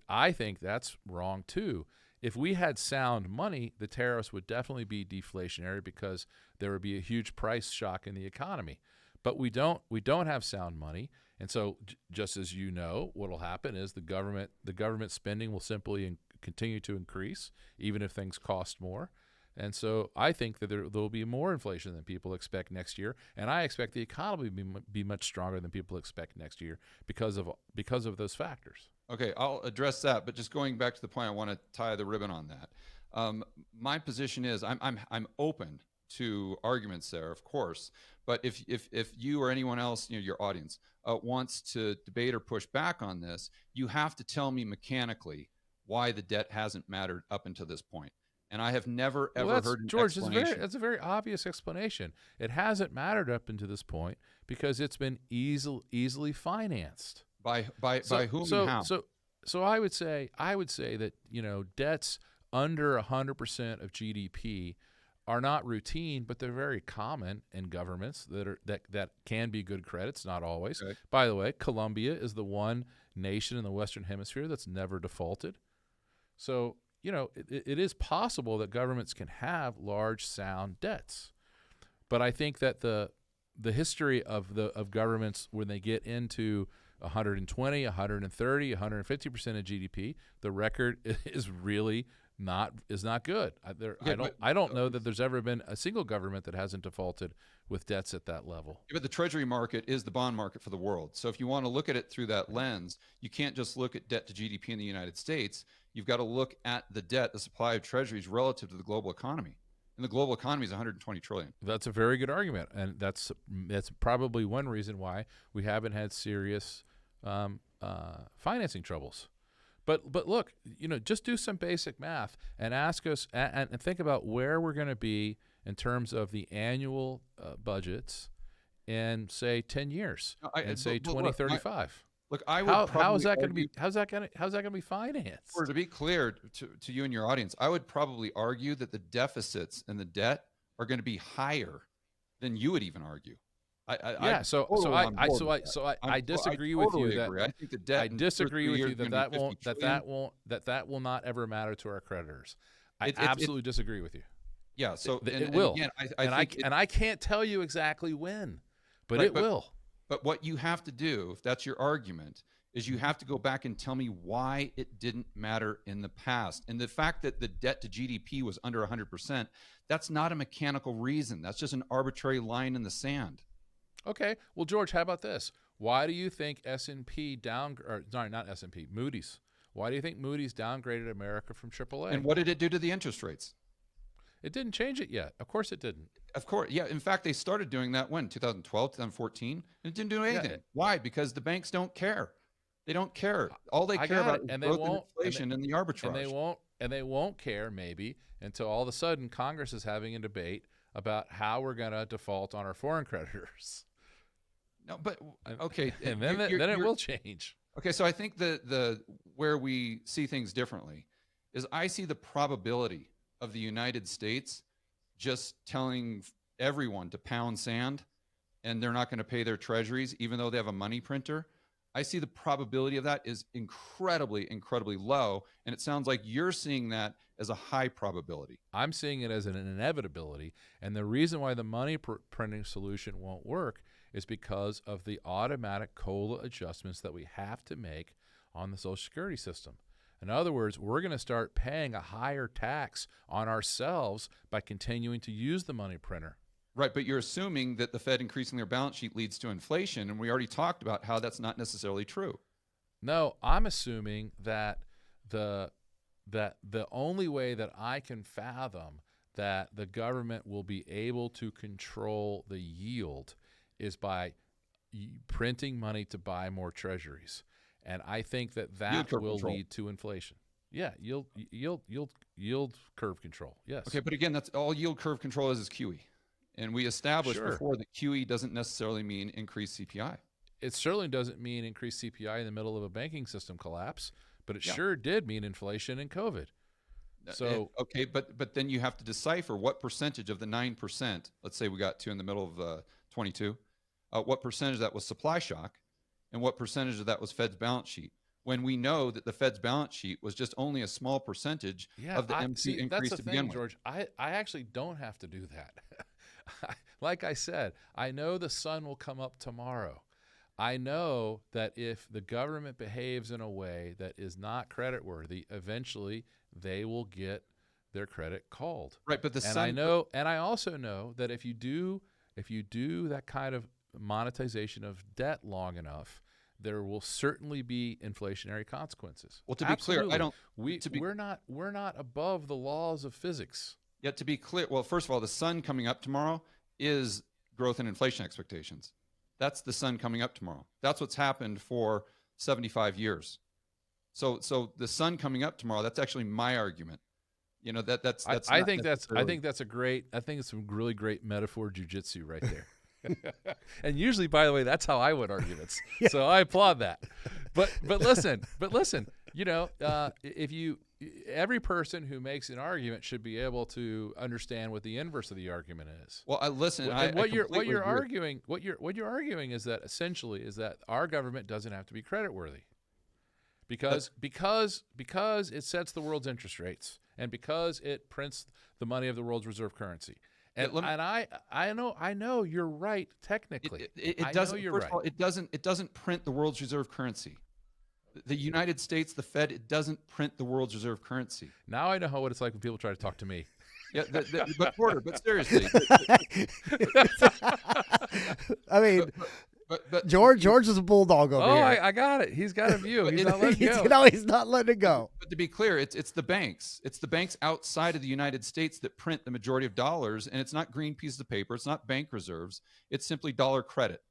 I think that's wrong too. If we had sound money, the tariffs would definitely be deflationary because there would be a huge price shock in the economy. But we don't have sound money, and so just as you know, what will happen is the government spending will simply continue to increase, even if things cost more. And so I think that there will be more inflation than people expect next year, and I expect the economy to be much stronger than people expect next year because of those factors. Okay, I'll address that, but just going back to the point, I want to tie the ribbon on that. My position is I'm open to arguments there, of course, but if you or anyone else, your audience, wants to debate or push back on this, you have to tell me mechanically why the debt hasn't mattered up until this point. And I have never ever heard an explanation. That's a very obvious explanation. It hasn't mattered up until this point because it's been easily financed. By whom and how? So I would say that debts under 100% of GDP are not routine, but they're very common in governments that can be good credits, not always. Okay. By the way, Colombia is the one nation in the Western Hemisphere that's never defaulted. So it is possible that governments can have large, sound debts, but I think that the history of governments when they get into 120, 130, 150% of GDP, the record is really not good. I don't know that there's ever been a single government that hasn't defaulted with debts at that level. Yeah, but the treasury market is the bond market for the world. So if you want to look at it through that lens, you can't just look at debt to GDP in the United States. You've got to look at the debt, the supply of treasuries relative to the global economy. And the global economy is 120 trillion. That's a very good argument, and that's probably one reason why we haven't had serious financing troubles. But look, just do some basic math and ask us and think about where we're going to be in terms of the annual budgets in say 10 years and say 2035. Look, I would how's that going to be financed? Or to be clear to you and your audience, I would probably argue that the deficits and the debt are going to be higher than you would even argue. I disagree with you that I think the debt. I disagree with you that will not ever matter to our creditors. I absolutely disagree with you. Yeah, so it will. And again, I can't tell you exactly when, but it will. But what you have to do, if that's your argument, is you have to go back and tell me why it didn't matter in the past. And the fact that the debt to GDP was under 100%, that's not a mechanical reason. That's just an arbitrary line in the sand. Okay. Well, George, how about this? Why do you think S&P not S&P, Moody's. Why do you think Moody's downgraded America from AAA? And what did it do to the interest rates? It didn't change it yet. Of course it didn't. Of course. Yeah. In fact, they started doing that when? 2012, 2014? And it didn't do anything. Why? Because the banks don't care. They don't care. All they care about is growth and inflation and the arbitrage. And they won't care maybe until all of a sudden Congress is having a debate about how we're going to default on our foreign creditors. No, but okay. And then it will change. Okay, so I think the where we see things differently is I see the probability of the United States just telling everyone to pound sand and they're not going to pay their treasuries even though they have a money printer. I see the probability of that is incredibly, incredibly low. And it sounds like you're seeing that as a high probability. I'm seeing it as an inevitability. And the reason why the money printing solution won't work is because of the automatic COLA adjustments that we have to make on the Social Security system. In other words, we're going to start paying a higher tax on ourselves by continuing to use the money printer. Right, but you're assuming that the Fed increasing their balance sheet leads to inflation, and we already talked about how that's not necessarily true. No, I'm assuming that the only way that I can fathom that the government will be able to control the yield is by printing money to buy more treasuries, and I think that will lead to inflation. Yeah, yield curve control. Yes. Okay, but again, that's all yield curve control is QE. And we established before that QE doesn't necessarily mean increased CPI. It certainly doesn't mean increased CPI in the middle of a banking system collapse, but it sure did mean inflation and COVID. So okay, but then you have to decipher what percentage of the 9%, let's say we got to in the middle of 22, what percentage of that was supply shock and what percentage of that was Fed's balance sheet. When we know that the Fed's balance sheet was just only a small percentage of the MC increase to begin with. George, I actually don't have to do that. Like I said, I know the sun will come up tomorrow. I know that if the government behaves in a way that is not creditworthy, eventually they will get their credit called. Right, but I also know that if you do that kind of monetization of debt long enough, there will certainly be inflationary consequences. Well, to be clear, we're not above the laws of physics. Yet to be clear, well, first of all, the sun coming up tomorrow is growth and inflation expectations. That's the sun coming up tomorrow. That's what's happened for 75 years. So the sun coming up tomorrow, that's actually my argument. You know, that's I think it's some really great metaphor jujitsu right there. And usually, by the way, that's how I win arguments. Yeah. So I applaud that. But listen, you know, every person who makes an argument should be able to understand what the inverse of the argument is. Well, what you're arguing is that essentially is that our government doesn't have to be creditworthy. Because it sets the world's interest rates and because it prints the money of the world's reserve currency. And I know you're right technically. It doesn't print the world's reserve currency. The United States, the Fed, it doesn't print the world's reserve currency. Now I know what it's like when people try to talk to me. Yeah, but Porter, but seriously. I mean, but George is a bulldog over here. I got it. He's got a view. He's not letting go. No, he's not letting it go. But to be clear, it's the banks. It's the banks outside of the United States that print the majority of dollars, and it's not green pieces of paper. It's not bank reserves. It's simply dollar credit.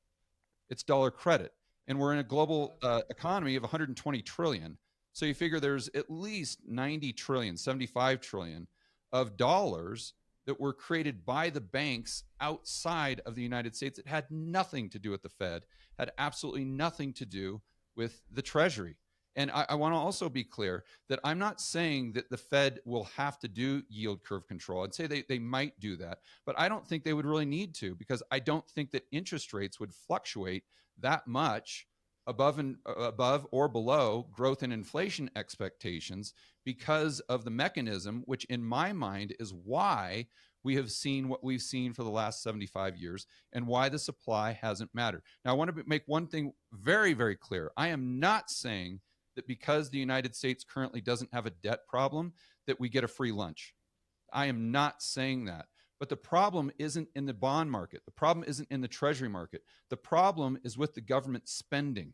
It's dollar credit. And we're in a global economy of 120 trillion. So you figure there's at least 90 trillion, 75 trillion of dollars that were created by the banks outside of the United States. It had nothing to do with the Fed, had absolutely nothing to do with the Treasury. And I want to also be clear that I'm not saying that the Fed will have to do yield curve control. I'd say they might do that, but I don't think they would really need to, because I don't think that interest rates would fluctuate that much above or below growth and inflation expectations because of the mechanism, which in my mind is why we have seen what we've seen for the last 75 years and why the supply hasn't mattered. Now, I want to make one thing very, very clear. I am not saying that because the United States currently doesn't have a debt problem, that we get a free lunch. I am not saying that. But the problem isn't in the bond market. The problem isn't in the treasury market. The problem is with the government spending.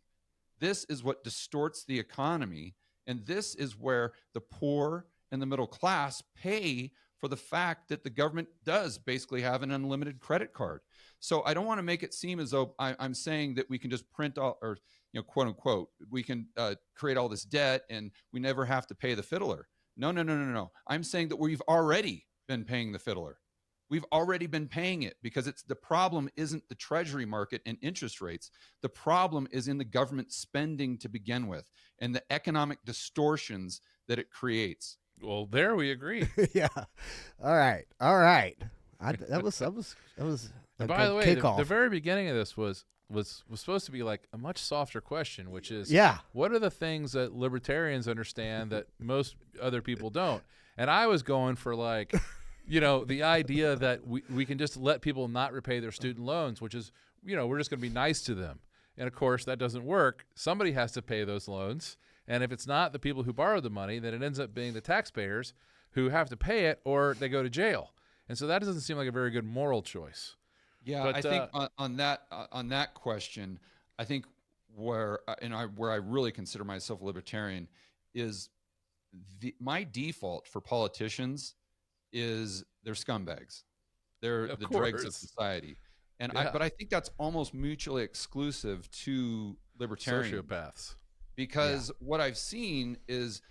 This is what distorts the economy. And this is where the poor and the middle class pay for the fact that the government does basically have an unlimited credit card. So I don't want to make it seem as though I'm saying that we can just print all, or, quote unquote, we can create all this debt and we never have to pay the fiddler. No. I'm saying that we've already been paying the fiddler. We've already been paying it because the problem isn't the treasury market and interest rates. The problem is in the government spending to begin with and the economic distortions that it creates. Well, there we agree. Yeah. All right. That was And by the way, kickoff. the very beginning of this was supposed to be like a much softer question, which is, what are the things that libertarians understand that most other people don't? And I was going for like, the idea that we can just let people not repay their student loans, which is, we're just going to be nice to them. And of course, that doesn't work. Somebody has to pay those loans. And if it's not the people who borrowed the money, then it ends up being the taxpayers who have to pay it or they go to jail. And so that doesn't seem like a very good moral choice. Yeah, but I think on that question, I think where I really consider myself a libertarian is my default for politicians is they're scumbags. They're the dregs of society. And but I think that's almost mutually exclusive to libertarians. Sociopaths. Because what I've seen is,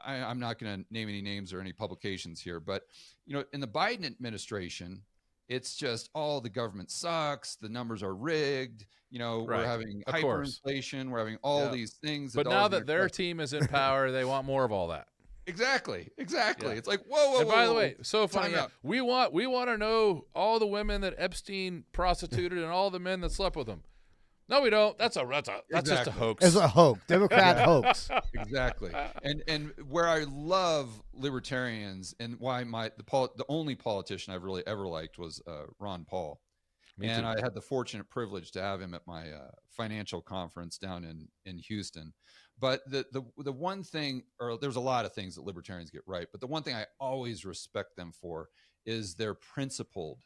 I'm not going to name any names or any publications here, but in the Biden administration, it's just, the government sucks. The numbers are rigged. We're having hyperinflation. We're having all these things. But now that their team is in power, they want more of all that. Exactly. Yeah. It's like, And by the way, so funny. We want to know all the women that Epstein prostituted and all the men that slept with them. No, we don't. That's just a hoax. It's a hoax. Democrat hoax. Exactly. And where I love libertarians and why the only politician I've really ever liked was Ron Paul. And I had the fortunate privilege to have him at my financial conference down in Houston. But the one thing, or there's a lot of things that libertarians get right, but the one thing I always respect them for is their principled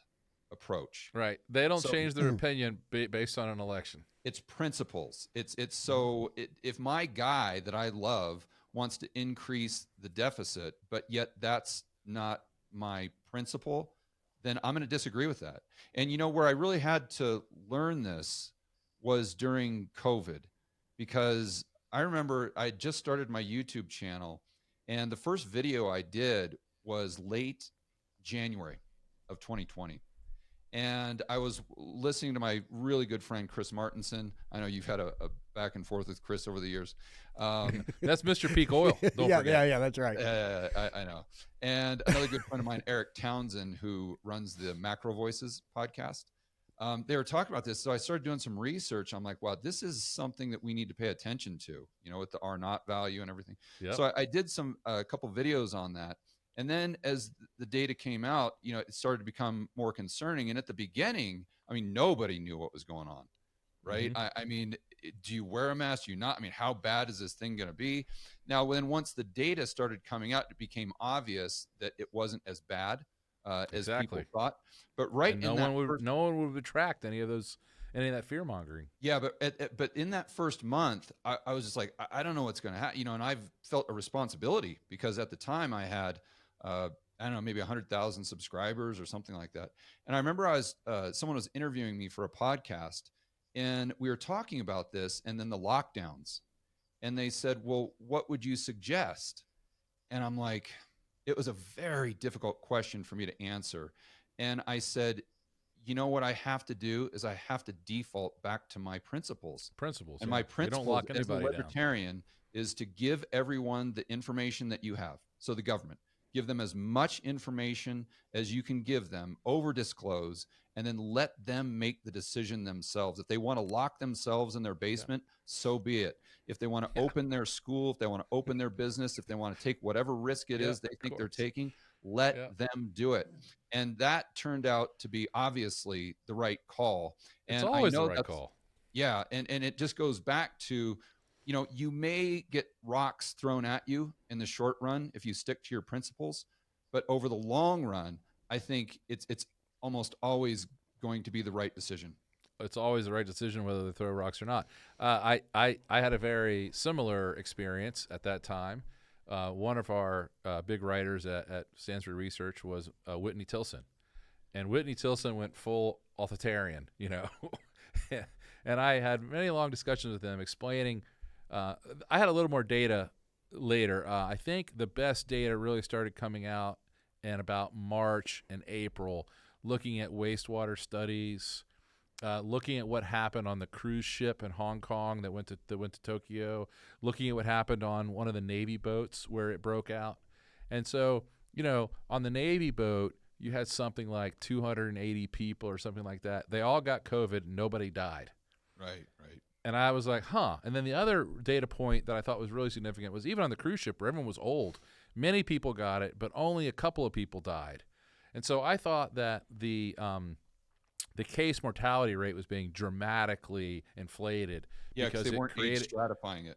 approach. Right. They don't change their opinion based on an election. It's principles. If my guy that I love wants to increase the deficit, but yet that's not my principle, then I'm going to disagree with that. And where I really had to learn this was during COVID, because I remember I just started my YouTube channel, and the first video I did was late January of 2020. And I was listening to my really good friend, Chris Martinson. I know you've had a back and forth with Chris over the years. That's Mr. Peak Oil. Don't forget. Yeah, that's right. I know. And another good friend of mine, Eric Townsend, who runs the Macro Voices podcast. They were talking about this. So I started doing some research. I'm like, wow, this is something that we need to pay attention to, with the R naught value and everything. Yep. So I did a couple videos on that. And then as the data came out, it started to become more concerning. And at the beginning, nobody knew what was going on, right? Mm-hmm. Do you wear a mask? Do you not? How bad is this thing going to be? Now, once the data started coming out, it became obvious that it wasn't as bad as people thought. But no one would retract any of that fear mongering. Yeah, but in that first month, I was just like, I don't know what's going to happen. And I've felt a responsibility because at the time I had I don't know, maybe 100,000 subscribers or something like that. And I remember someone was interviewing me for a podcast, and we were talking about this and then the lockdowns. And they said, well, what would you suggest? And I'm like, it was a very difficult question for me to answer. And I said, what I have to do is I have to default back to my principles. And my principles as a libertarian is to give everyone the information that you have. So the government. Give them as much information as you can give them, over-disclose, and then let them make the decision themselves. If they want to lock themselves in their basement, so be it. If they want to open their school, if they want to open their business, if they want to take whatever risk it is they think they're taking, Let them do it. And that turned out to be obviously the right call. It's And always I know the right call. Yeah. And it just goes back to, you may get rocks thrown at you in the short run if you stick to your principles, but over the long run, I think it's almost always going to be the right decision. It's always the right decision whether they throw rocks or not. I had a very similar experience at that time. One of our big writers at Stansbury Research was Whitney Tilson. And Whitney Tilson went full authoritarian, and I had many long discussions with him explaining. I had a little more data later. I think the best data really started coming out in about March and April, looking at wastewater studies, looking at what happened on the cruise ship in Hong Kong that went to Tokyo, looking at what happened on one of the Navy boats where it broke out. And so, on the Navy boat, you had something like 280 people or something like that. They all got COVID and nobody died. Right. And I was like, huh. And then the other data point that I thought was really significant was even on the cruise ship where everyone was old, many people got it, but only a couple of people died. And so I thought that the case mortality rate was being dramatically inflated. Yeah, because they weren't age stratifying it.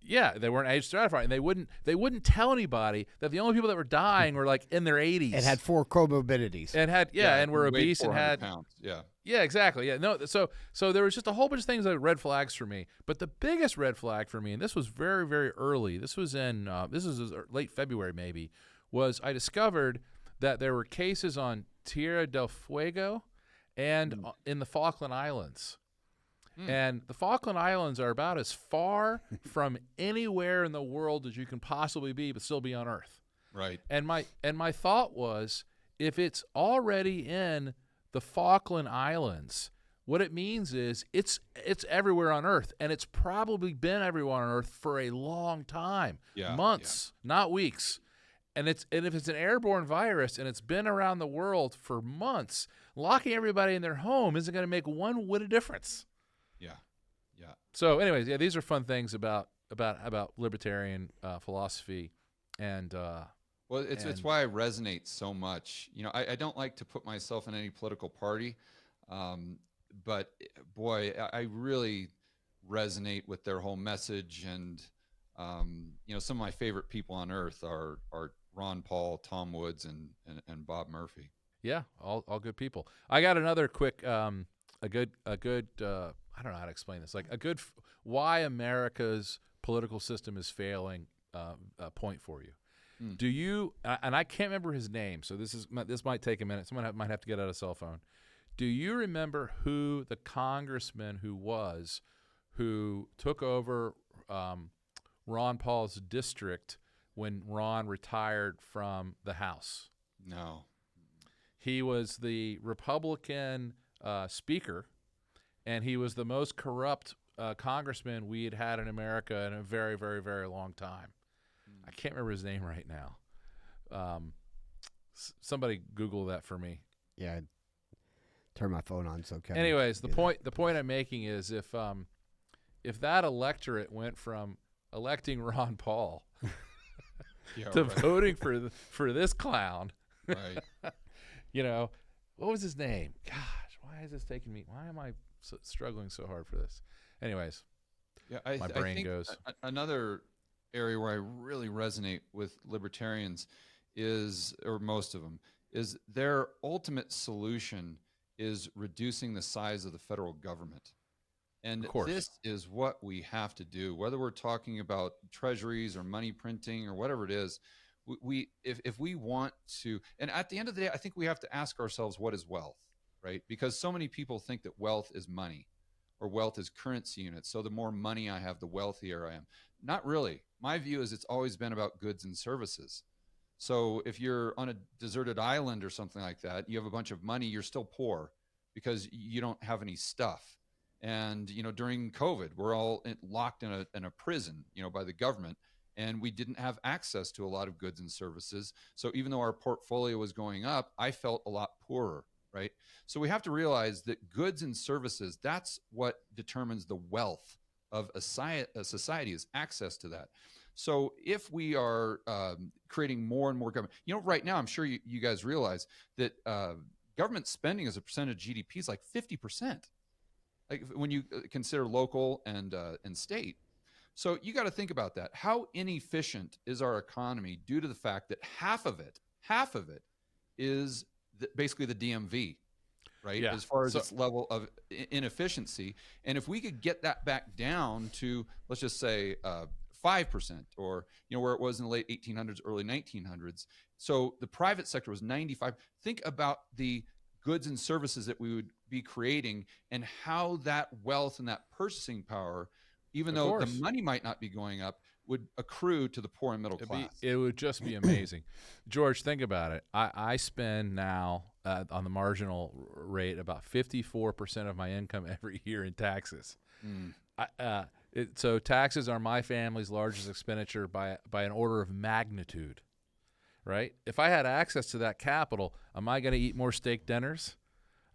Yeah, they weren't age stratifying. They wouldn't tell anybody that the only people that were dying were like in their 80s. It had 4 comorbidities. And were obese and had pounds. Yeah. Yeah, exactly. Yeah, no. So there was just a whole bunch of things that were red flags for me. But the biggest red flag for me, and this was very, very early. This was in late February maybe. Was I discovered that there were cases on Tierra del Fuego and in the Falkland Islands. And the Falkland Islands are about as far from anywhere in the world as you can possibly be, but still be on Earth. Right. And my thought was, if it's already in the Falkland Islands, what it means is it's everywhere on Earth, and it's probably been everywhere on Earth for a long time, months, not weeks. And if it's an airborne virus and it's been around the world for months, locking everybody in their home isn't going to make one whit of difference. Yeah. So, anyways, these are fun things about libertarian philosophy, and well, it's why I resonate so much. I don't like to put myself in any political party, but boy, I really resonate with their whole message. And some of my favorite people on earth are Ron Paul, Tom Woods, and Bob Murphy. Yeah, all good people. I got another quick, a good. I don't know how to explain this. Like a good why America's political system is failing point for you. Do you? And I can't remember his name, so this might take a minute. Someone might have to get out a cell phone. Do you remember who the congressman who took over Ron Paul's district when Ron retired from the House? No. He was the Republican speaker, and he was the most corrupt congressman we had in America in a very, very, very long time. I can't remember his name right now. Somebody Google that for me. Yeah, turn my phone on so. Anyways, the point I'm making is if that electorate went from electing Ron Paul to voting for this clown, right? What was his name? Gosh, why is this taking me? Why am I struggling so hard for this? Anyways, my brain goes. Another area where I really resonate with libertarians is, or most of them, is their ultimate solution is reducing the size of the federal government. And this is what we have to do, whether we're talking about treasuries or money printing or whatever it is. If we want to, and at the end of the day, I think we have to ask ourselves, what is wealth, right? Because so many people think that wealth is money or wealth is currency units. So the more money I have, the wealthier I am. Not really. My view is it's always been about goods and services. So if you're on a deserted island or something like that, you have a bunch of money, you're still poor because you don't have any stuff. And, during COVID, we're all locked in a prison, by the government, and we didn't have access to a lot of goods and services. So even though our portfolio was going up, I felt a lot poorer, right? So we have to realize that goods and services, that's what determines the wealth of a society, is access to that. So if we are creating more and more government, right now, I'm sure you guys realize that government spending as a percentage of GDP is like 50%. Like when you consider local and state. So you got to think about that. How inefficient is our economy due to the fact that half of it is basically the DMV, right? Yeah. As far as its level of inefficiency. And if we could get that back down to, let's just say, 5%, or where it was in the late 1800s, early 1900s. So the private sector was 95. Think about the goods and services that we would be creating and how that wealth and that purchasing power, even though the money might not be going up, would accrue to the poor and middle class. It would just be amazing. George, think about it. I spend now on the marginal rate about 54% of my income every year in taxes. So taxes are my family's largest expenditure by an order of magnitude, right? If I had access to that capital, am I going to eat more steak dinners?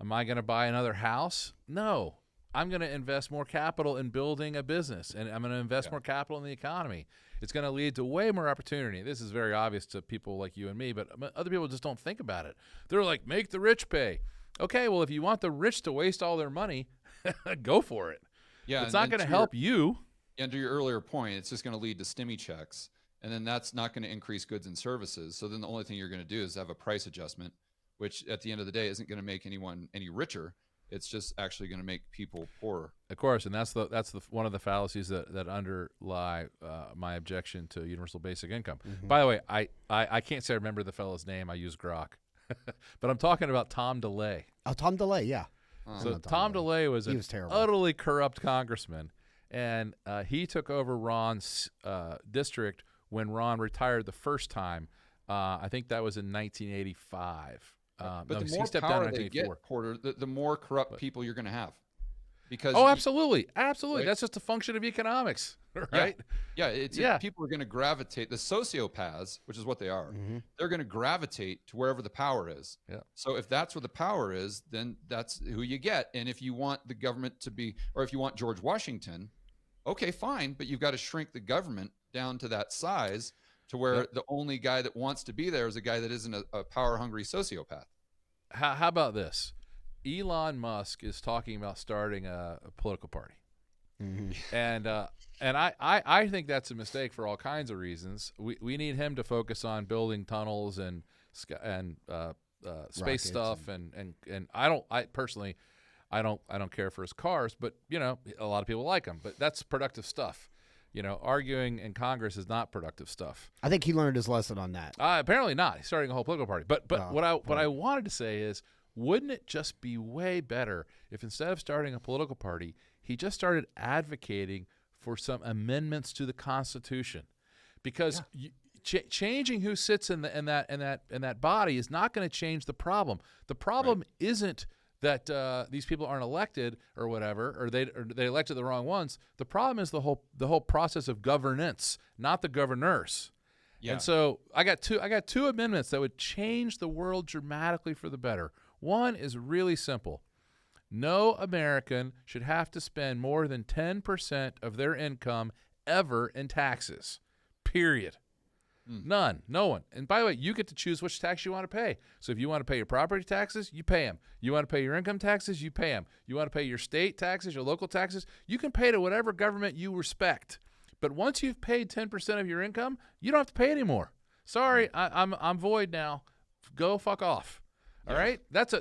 Am I going to buy another house? No. I'm going to invest more capital in building a business, and I'm going to invest more capital in the economy. It's going to lead to way more opportunity. This is very obvious to people like you and me, but other people just don't think about it. They're like, make the rich pay. Okay, well, if you want the rich to waste all their money, go for it. Yeah, it's not going to help you. And to your earlier point, it's just going to lead to stimmy checks, and then that's not going to increase goods and services. So then the only thing you're going to do is have a price adjustment, which at the end of the day isn't going to make anyone any richer. It's just actually going to make people poorer. Of course, and that's one of the fallacies that underlie my objection to universal basic income. Mm-hmm. By the way, I can't say I remember the fellow's name. I use Grok, but I'm talking about Tom DeLay. Oh, Tom DeLay, yeah. So Tom DeLay was an terrible, utterly corrupt congressman, and he took over Ron's district when Ron retired the first time. I think that was in 1985. But the more power they get, Porter, the more corrupt people you're going to have. Because absolutely. Right? That's just a function of economics, right? Yeah, people are going to gravitate. The sociopaths, which is what they are, they're going to gravitate to wherever the power is. Yeah. So if that's where the power is, then that's who you get. And if you want the government to be, or if you want George Washington, okay, fine, but you've got to shrink the government down to that size, to where the only guy that wants to be there is a guy that isn't a power-hungry sociopath. How about this? Elon Musk is talking about starting a political party. Mm-hmm. And I think that's a mistake for all kinds of reasons. We need him to focus on building tunnels and space stuff and I personally don't care for his cars, but a lot of people like him. But that's productive stuff. Arguing in Congress is not productive stuff. I think he learned his lesson on that. Apparently not. He's starting a whole political party. But what I wanted to say is, wouldn't it just be way better if instead of starting a political party, he just started advocating for some amendments to the Constitution? Because changing who sits in that body is not going to change the problem. The problem isn't that these people aren't elected or whatever, or they elected the wrong ones. The problem is the whole process of governance, not the governors. Yeah. And so I got two amendments that would change the world dramatically for the better. One is really simple. No American should have to spend more than 10% of their income ever in taxes. Period. None. No one. And by the way, you get to choose which tax you want to pay. So if you want to pay your property taxes, you pay them. You want to pay your income taxes, you pay them. You want to pay your state taxes, your local taxes, you can pay to whatever government you respect. But once you've paid 10% of your income, you don't have to pay anymore. Sorry, I'm void now. Go fuck off. All right? That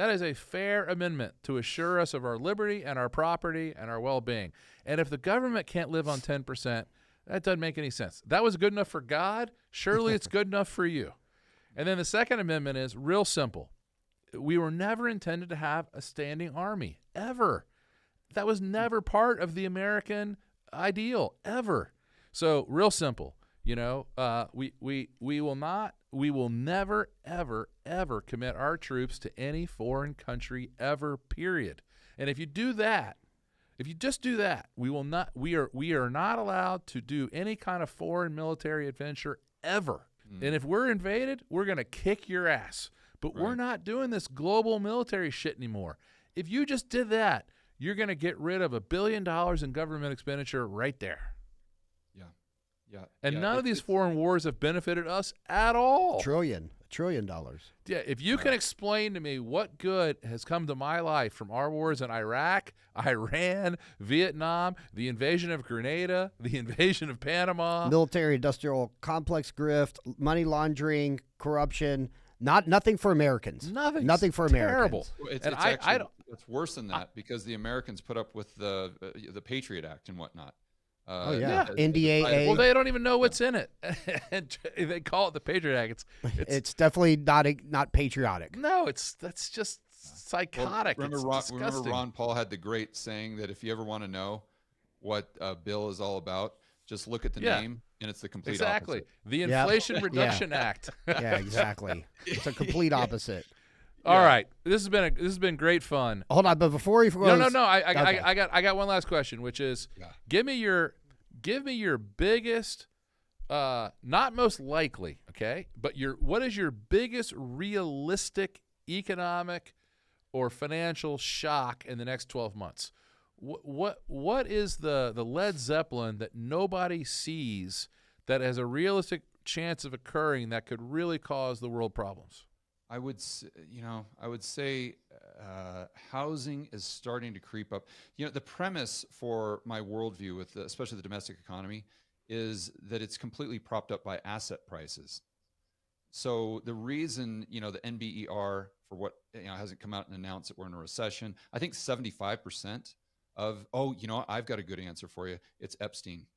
is a fair amendment to assure us of our liberty and our property and our well-being. And if the government can't live on 10%, that doesn't make any sense. That was good enough for God. Surely it's good enough for you. And then the Second Amendment is real simple. We were never intended to have a standing army, ever. That was never part of the American ideal, ever. So real simple. We will never, ever, ever commit our troops to any foreign country ever, period. And if you do that, if you just do that, we are not allowed to do any kind of foreign military adventure ever. And if we're invaded, we're going to kick your ass. But we're not doing this global military shit anymore. If you just did that, you're going to get rid of $1 billion in government expenditure right there. Yeah. Yeah. And yeah, none of these foreign wars have benefited us at all. $1 trillion. Yeah, if you can explain to me what good has come to my life from our wars in Iraq, Iran, Vietnam, the invasion of Grenada, the invasion of Panama. Military industrial complex grift, money laundering, corruption, nothing for Americans. Nothing for terrible. Americans. Well, it's worse than that because the Americans put up with the Patriot Act and whatnot. Yeah. NDAA. Well, they don't even know what's in it. And they call it the Patriot Act. It's definitely not patriotic. No, that's just psychotic. Well, It's disgusting. remember Ron Paul had the great saying that if you ever want to know what a bill is all about, just look at the name and it's the complete opposite. The Inflation Reduction Act. Yeah, exactly. It's a complete opposite. All right, this has been great fun. Hold on, but before you No. I got one last question, which is, give me your biggest, not most likely, okay, but what is your biggest realistic economic or financial shock in the next 12 months? What is the Led Zeppelin that nobody sees that has a realistic chance of occurring that could really cause the world problems? I would say housing is starting to creep up. The premise for my worldview with especially the domestic economy is that it's completely propped up by asset prices. So the reason, the NBER for what, hasn't come out and announced that we're in a recession, I think 75% of, I've got a good answer for you. It's Epstein.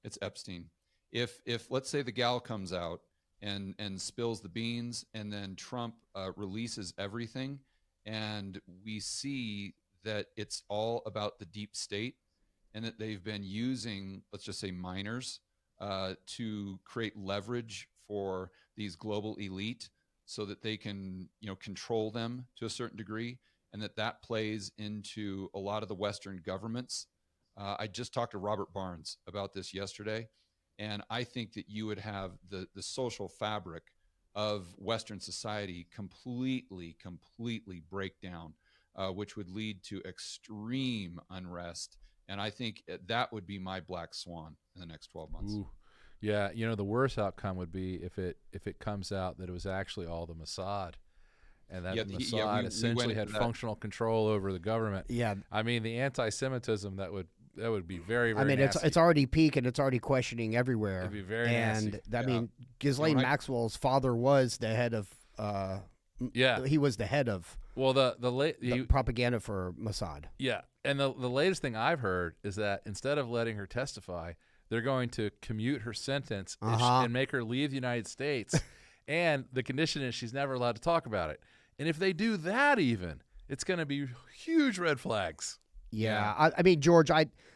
It's Epstein. If let's say the gal comes out and spills the beans, and then Trump releases everything, and we see that it's all about the deep state, and that they've been using, let's just say, minors to create leverage for these global elite, so that they can, control them to a certain degree, and that plays into a lot of the Western governments. I just talked to Robert Barnes about this yesterday. And I think that you would have the social fabric of Western society completely break down, which would lead to extreme unrest. And I think that would be my black swan in the next 12 months. Ooh. Yeah, the worst outcome would be if it comes out that it was actually all the Mossad, and that the Mossad essentially had functional control over the government. Yeah, I mean, the anti-Semitism that would be very, very nasty. It's already peaked, and it's already questioning everywhere. It'd be very nasty. And I mean, Ghislaine Maxwell's father was the head of. He was the head of. Well, the propaganda for Mossad. Yeah, and the latest thing I've heard is that instead of letting her testify, they're going to commute her sentence and make her leave the United States, and the condition is she's never allowed to talk about it. And if they do that, it's going to be huge red flags. Yeah. I mean, George,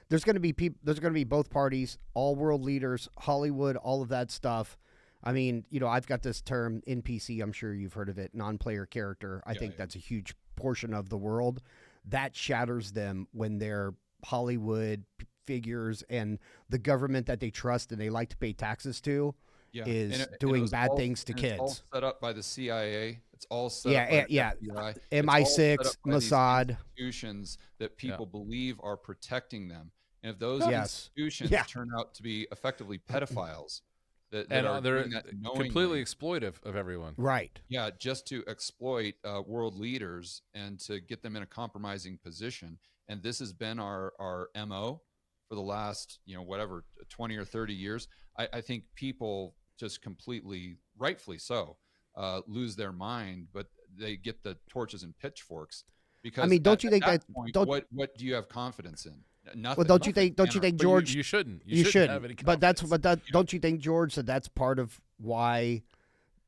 there's going to be people. There's going to be both parties, all world leaders, Hollywood, all of that stuff. I mean, I've got this term NPC. I'm sure you've heard of it, non-player character. I think that's a huge portion of the world that shatters them when they're Hollywood figures and the government that they trust and they like to pay taxes to is doing bad things to kids. It's all set up by the CIA. It's all set up by the FBI. MI6, Mossad. Institutions that people believe are protecting them. And if those institutions turn out to be effectively pedophiles, that are they're doing that completely exploitive of everyone. Right. Yeah, just to exploit world leaders and to get them in a compromising position. And this has been our MO for the last, 20 or 30 years. I think people just completely, rightfully so, lose their mind, but they get the torches and pitchforks. Because don't you think that point, what do you have confidence in? Nothing. Well, don't you think, George? You shouldn't. You shouldn't. Have any don't you think, George, that's part of why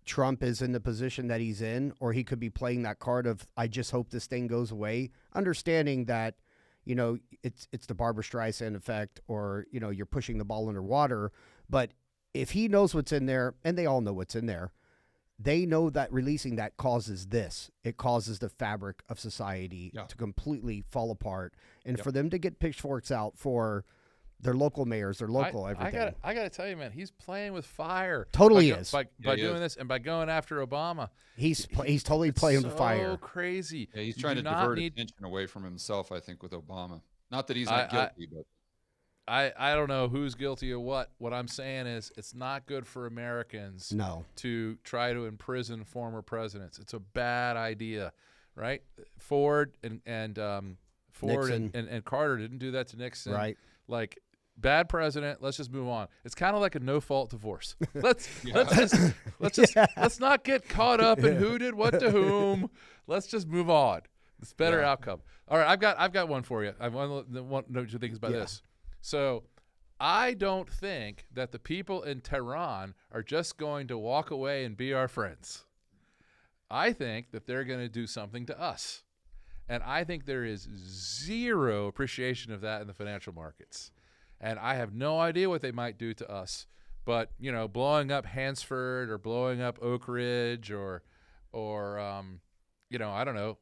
Trump is in the position that he's in, or he could be playing that card of I just hope this thing goes away, understanding that it's the Barbra Streisand effect, or you're pushing the ball underwater. But if he knows what's in there, and they all know what's in there, they know that releasing that causes this. It causes the fabric of society to completely fall apart. And for them to get pitchforks out for their local mayors, their local everything. I got to tell you, man, he's playing with fire. Totally is. By doing this and by going after Obama. He's totally playing with fire. So crazy. Yeah, he's trying to divert attention away from himself, I think, with Obama. Not that he's not guilty, but. I don't know who's guilty of what. What I'm saying is it's not good for Americans to try to imprison former presidents. It's a bad idea, right? Ford and Carter didn't do that to Nixon. Right. Like, bad president, let's just move on. It's kind of like a no-fault divorce. Let's not get caught up in who did what to whom. Let's just move on. It's a better outcome. All right, I've got one for you. I want to know what you think about this. So I don't think that the people in Tehran are just going to walk away and be our friends. I think that they're going to do something to us. And I think there is zero appreciation of that in the financial markets. And I have no idea what they might do to us. But, you know, blowing up Hansford or blowing up Oak Ridge or you know, I don't know,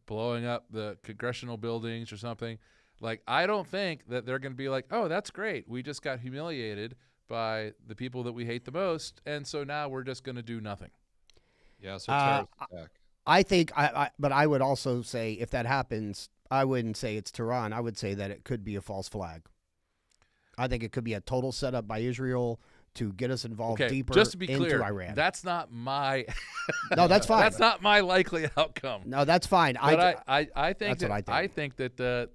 blowing up the congressional buildings or something. Like, I don't think that they're going to be like, oh, that's great. We just got humiliated by the people that we hate the most, and so now we're just going to do nothing. Yeah, so terrorist attack. I think, but I would also say if that happens, I wouldn't say it's Tehran. I would say that it could be a false flag. I think it could be a total setup by Israel to get us involved deeper just to be clear, into Iran. That's not my No, that's fine. That's not my likely outcome. No, that's fine. But I think that's what I think.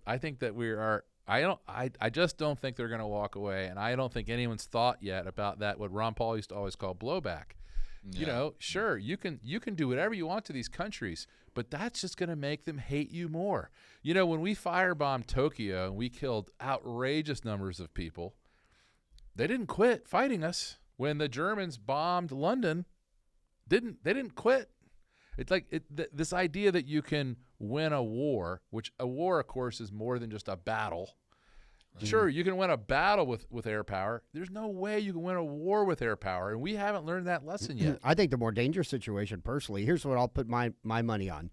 I think that we are I just don't think they're going to walk away, and I don't think anyone's thought yet about that what Ron Paul used to always call blowback. Yeah. You know, sure, you can do whatever you want to these countries, but that's just going to make them hate you more. You know, when we firebombed Tokyo and we killed outrageous numbers of people, they didn't quit fighting us. When the Germans bombed London, they didn't quit. It's like this idea that you can win a war, which a war, of course, is more than just a battle. Right. Sure, you can win a battle with air power. There's no way you can win a war with air power, and we haven't learned that lesson yet. I think the more dangerous situation, personally, here's what I'll put my money on.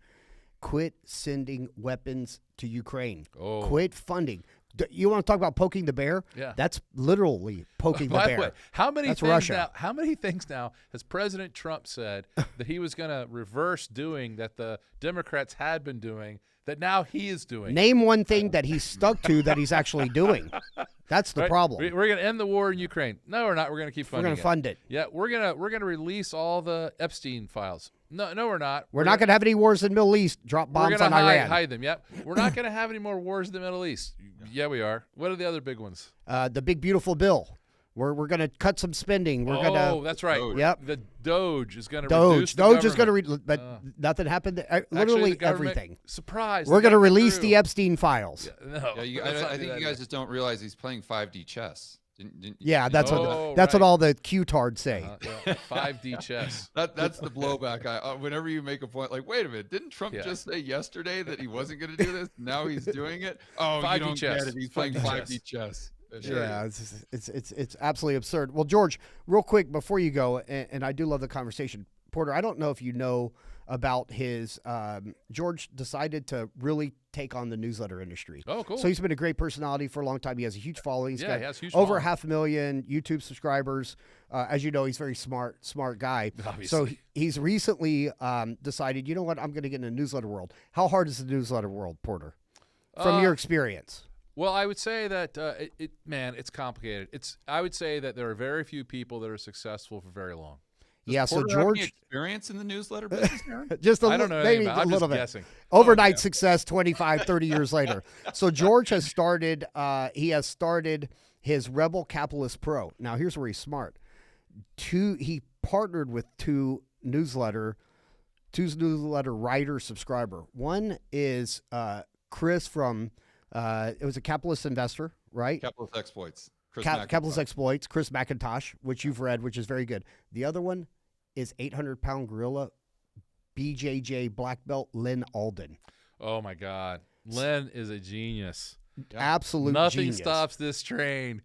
Quit sending weapons to Ukraine. Oh. Quit funding. You want to talk about poking the bear? Yeah. That's literally poking the bear. By the way, how many things now has President Trump said that he was going to reverse doing that the Democrats had been doing that now he is doing? Name one thing that he's stuck to that he's actually doing. That's the problem. We're going to end the war in Ukraine. No, we're not. We're going to keep funding it. We're going to fund it. Yeah, we're going to release all the Epstein files. No, we're not. We're not going to have any wars in the Middle East. Drop bombs on Iran. We're going to hide them. Yep. We're not going to have any more wars in the Middle East. Yeah, we are. What are the other big ones? The big beautiful bill. We're going to cut some spending. That's right. Doge. Yep. The Doge is going to reduce the Doge is going to but nothing happened. Literally everything. Surprise. We're going to release the Epstein files. Yeah, I think you guys just don't realize he's playing 5D chess. That's what all the Q-tards say. 5D chess. That's the blowback. Whenever you make a point like, wait a minute, didn't Trump just say yesterday that he wasn't going to do this? Now he's doing it. Oh, 5D you don't chess. Get it. He's playing 5D chess. Sure. Yeah, it's absolutely absurd. Well, George, real quick before you go, and I do love the conversation, Porter. I don't know if you know about his. George decided to really take on the newsletter industry. Oh, cool. So he's been a great personality for a long time. He has a huge following. He's got he has huge over following. 500,000 YouTube subscribers. As you know, he's a very smart guy. Obviously. So he's recently decided, you know what, I'm going to get in the newsletter world. How hard is the newsletter world, Porter, from your experience? Well, I would say that it's complicated. I would say that there are very few people that are successful for very long. Yeah, so Porter have any George, experience in the newsletter business, Aaron? I don't know maybe about it. a little I'm bit. just guessing. Overnight success 25, 30 years later. So George has started his Rebel Capitalist Pro. Now here's where he's smart. He partnered with two newsletter writer subscriber. One is Chris from it was a capitalist investor, right? Capitalist Exploits. Capitalist Exploits, Chris McIntosh, which you've read, which is very good. The other one is 800-pound gorilla, BJJ black belt, Lynn Alden. Oh, my God. Lynn is a genius. Absolute Nothing genius. stops this train.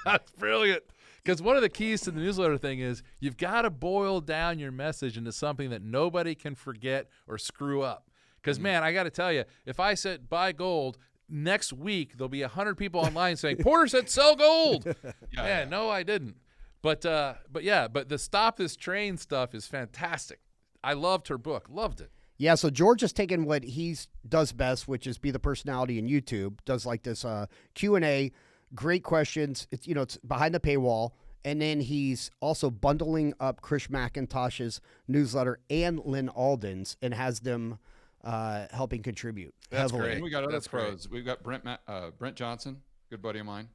That's brilliant. Because one of the keys to the newsletter thing is you've got to boil down your message into something that nobody can forget or screw up. Because, man, I got to tell you, if I said buy gold, next week there'll be 100 people online saying, Porter said sell gold. No, I didn't. But the stop this train stuff is fantastic. I loved her book. Loved it. Yeah, so George has taken what he does best, which is be the personality in YouTube, does like this Q&A, Great questions. It's it's behind the paywall. And then he's also bundling up Chris McIntosh's newsletter and Lynn Alden's and has them helping contribute That's heavily. great. And we got other That's great. pros. We've got Brent Johnson, good buddy of mine,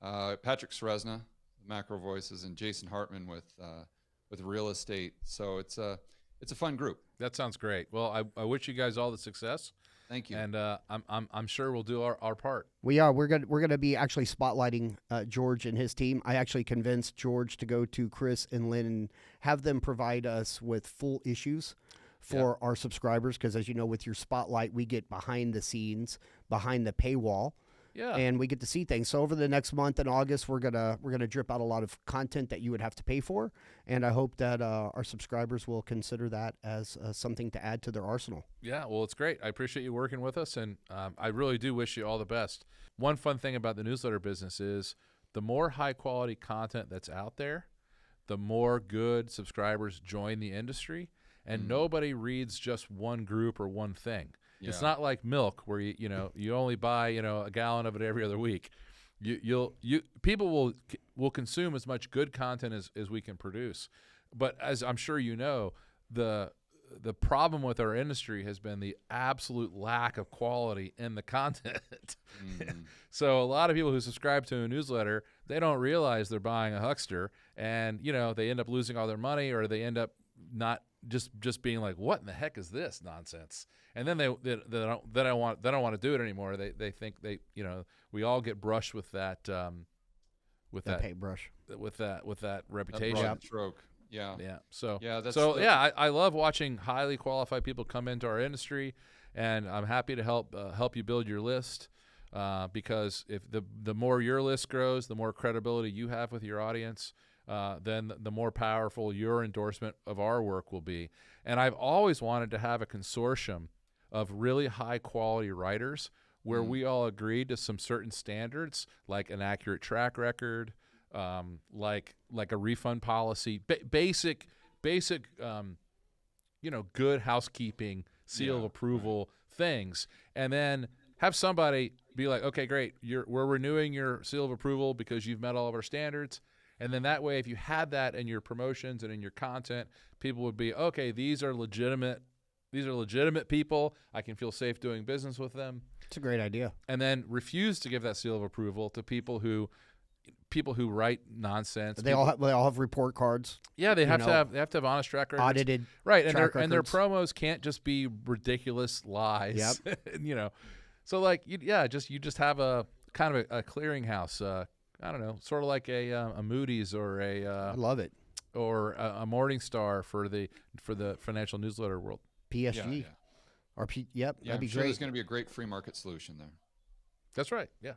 Patrick Sresna, Macro Voices, and Jason Hartman with real estate. So it's a fun group. That sounds great. Well, I wish you guys all the success. Thank you. And I'm sure we'll do our part. We are. We're gonna be actually spotlighting George and his team. I actually convinced George to go to Chris and Lynn and have them provide us with full issues for our subscribers, because as you know, with your spotlight, we get behind the scenes, behind the paywall. Yeah. And we get to see things. So over the next month in August, we're gonna drip out a lot of content that you would have to pay for, and I hope that our subscribers will consider that as something to add to their arsenal. Yeah, well, it's great. I appreciate you working with us, and I really do wish you all the best. One fun thing about the newsletter business is the more high-quality content that's out there, the more good subscribers join the industry, and nobody reads just one group or one thing. It's Yeah. not like milk where you only buy a gallon of it every other week. People will consume as much good content as we can produce, but as I'm sure you know, the problem with our industry has been the absolute lack of quality in the content. So a lot of people who subscribe to a newsletter, they don't realize they're buying a huckster, and they end up losing all their money, or they end up not just being like, what in the heck is this nonsense? And then they don't want to do it anymore. They think we all get brushed with that Paintbrush. with that reputation. Broad stroke. Yeah. Yeah. So Yeah, I love watching highly qualified people come into our industry, and I'm happy to help you build your list, because if the more your list grows, the more credibility you have with your audience, then the more powerful your endorsement of our work will be. And I've always wanted to have a consortium of really high quality writers where we all agreed to some certain standards, like an accurate track record, like a refund policy, basic, good housekeeping, seal of approval things, and then have somebody be like, okay, great, we're renewing your seal of approval because you've met all of our standards. And then that way, if you had that in your promotions and in your content, people would be, okay, these are legitimate people. I can feel safe doing business with them. It's a great idea. And then refuse to give that seal of approval to people who write nonsense. They all have report cards. Yeah, they have to have honest track records. Audited. Right, and their promos can't just be ridiculous lies. Yep. So you just have a kind of a clearinghouse. I don't know, sort of like a Moody's or I love it. or a Morningstar for the financial newsletter world. PSG. Yeah. Or yep, Yeah, that'd be I'm sure great. there's going to be a great free market solution there. That's right. Yeah.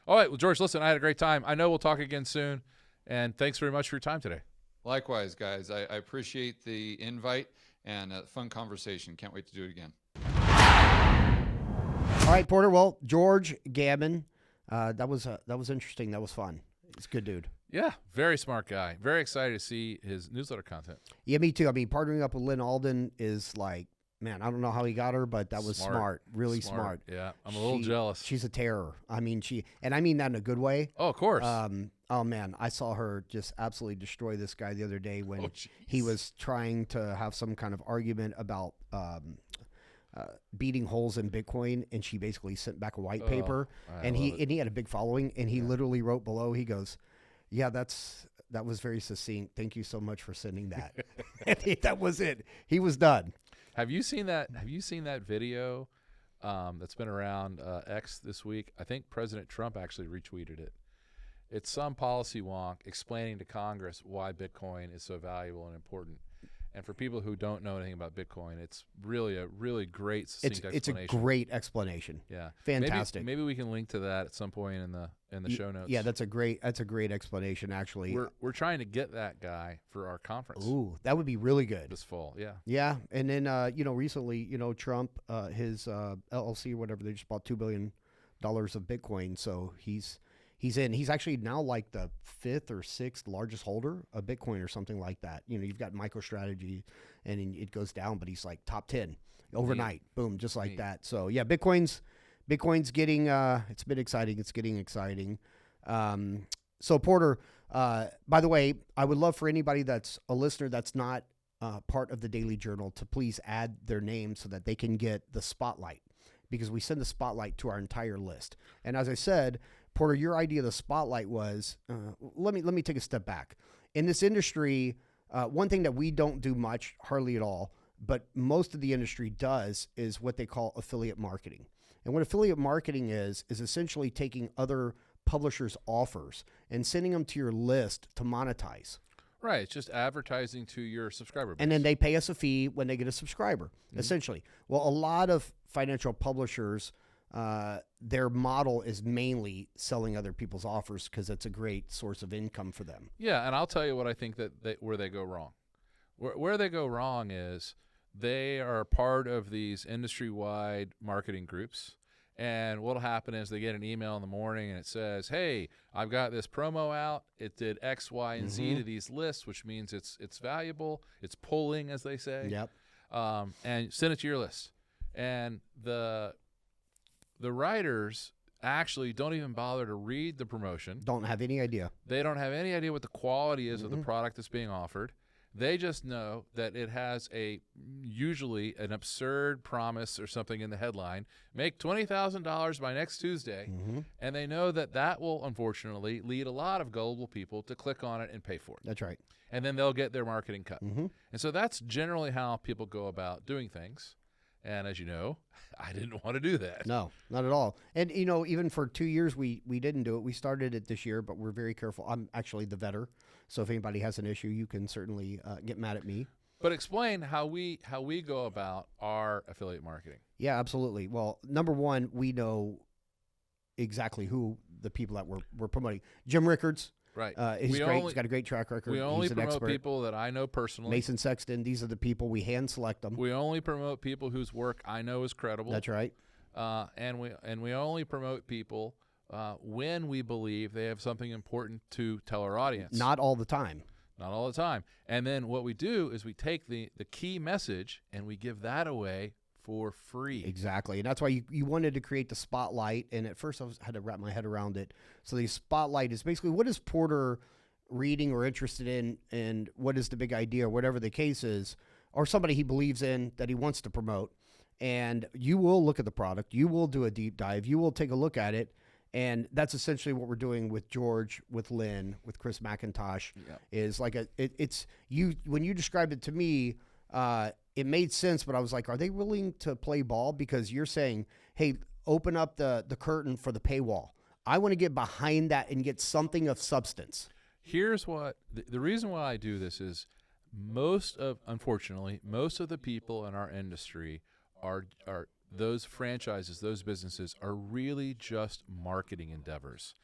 All right. Well, George, listen, I had a great time. I know we'll talk again soon, and thanks very much for your time today. Likewise, guys. I appreciate the invite and a fun conversation. Can't wait to do it again. All right, Porter. Well, George Gammon, that was interesting. That was fun. He's a good dude. Yeah. Very smart guy. Very excited to see his newsletter content. Yeah, me too. I mean, partnering up with Lynn Alden is like, man, I don't know how he got her, but that was smart. Really smart. Yeah. I'm a little jealous. She's a terror. I mean, and I mean that in a good way. Oh, of course. Oh man, I saw her just absolutely destroy this guy the other day when jeez. he was trying to have some kind of argument about beating holes in Bitcoin, and she basically sent back a white paper, and he had a big following, and he literally wrote below. He goes, "Yeah, that was very succinct. Thank you so much for sending that." And that was it. He was done. Have you seen that? Have you seen that video that's been around X this week? I think President Trump actually retweeted it. It's some policy wonk explaining to Congress why Bitcoin is so valuable and important. And for people who don't know anything about Bitcoin, it's really a really great, succinct explanation. It's a great explanation. Yeah, Fantastic. Maybe we can link to that at some point in the show notes. Yeah, that's a great explanation. Actually, we're trying to get that guy for our conference. Ooh, that would be really good. This fall. Yeah. Yeah, and then recently, Trump, his LLC or whatever, they just bought $2 billion of Bitcoin, so he's in. He's actually now like the 5th or 6th largest holder of Bitcoin or something like that. You've got MicroStrategy, and it goes down, but he's like top 10 overnight. Boom, just like that. So yeah, Bitcoin's getting. It's been exciting. It's getting exciting. So Porter, by the way, I would love for anybody that's a listener that's not part of the Daily Journal to please add their name so that they can get the spotlight, because we send the spotlight to our entire list. And as I said, Porter, your idea of the spotlight was, let me take a step back. In this industry, one thing that we don't do much, hardly at all, but most of the industry does, is what they call affiliate marketing. And what affiliate marketing is essentially taking other publishers' offers and sending them to your list to monetize. Right. It's just advertising to your subscriber base. And then they pay us a fee when they get a subscriber, essentially. Well, a lot of financial publishers, their model is mainly selling other people's offers because it's a great source of income for them. Yeah, and I'll tell you what I think where they go wrong. Where they go wrong is they are part of these industry-wide marketing groups. And what'll happen is they get an email in the morning and it says, hey, I've got this promo out. It did X, Y, and Z to these lists, which means it's valuable. It's pulling, as they say. Yep. And send it to your list. And the writers actually don't even bother to read the promotion. Don't have any idea. They don't have any idea what the quality is of the product that's being offered. They just know that it has usually an absurd promise or something in the headline. Make $20,000 by next Tuesday. And they know that will, unfortunately, lead a lot of gullible people to click on it and pay for it. That's right. And then they'll get their marketing cut. And so that's generally how people go about doing things. And as you know, I didn't want to do that. No, not at all. And, even for 2 years, we didn't do it. We started it this year, but we're very careful. I'm actually the vetter. So if anybody has an issue, you can certainly get mad at me. But explain how we go about our affiliate marketing. Yeah, absolutely. Well, number one, we know exactly who the people that we're promoting. Jim Rickards. Right. He's great. He's got a great track record. We only He's an promote expert. people that I know personally. Mason Sexton. These are the people. We hand select them. We only promote people whose work I know is credible. That's right. And we only promote people when we believe they have something important to tell our audience. Not all the time. Not all the time. And then what we do is we take the key message and we give that away for free. Exactly. And that's why you wanted to create the spotlight. And at first I had to wrap my head around it. So the spotlight is basically, what is Porter reading or interested in, and what is the big idea, or whatever the case is, or somebody he believes in that he wants to promote. And you will look at the product. You will do a deep dive. You will take a look at it. And that's essentially what we're doing with George, with Lynn, with Chris McIntosh. Yeah. Is like it's you, when you described it to me, it made sense, but I was like, are they willing to play ball? Because you're saying, hey, open up the curtain for the paywall. I want to get behind that and get something of substance. Here's what the reason why I do this is unfortunately, most of the people in our industry are those franchises, those businesses are really just marketing endeavors.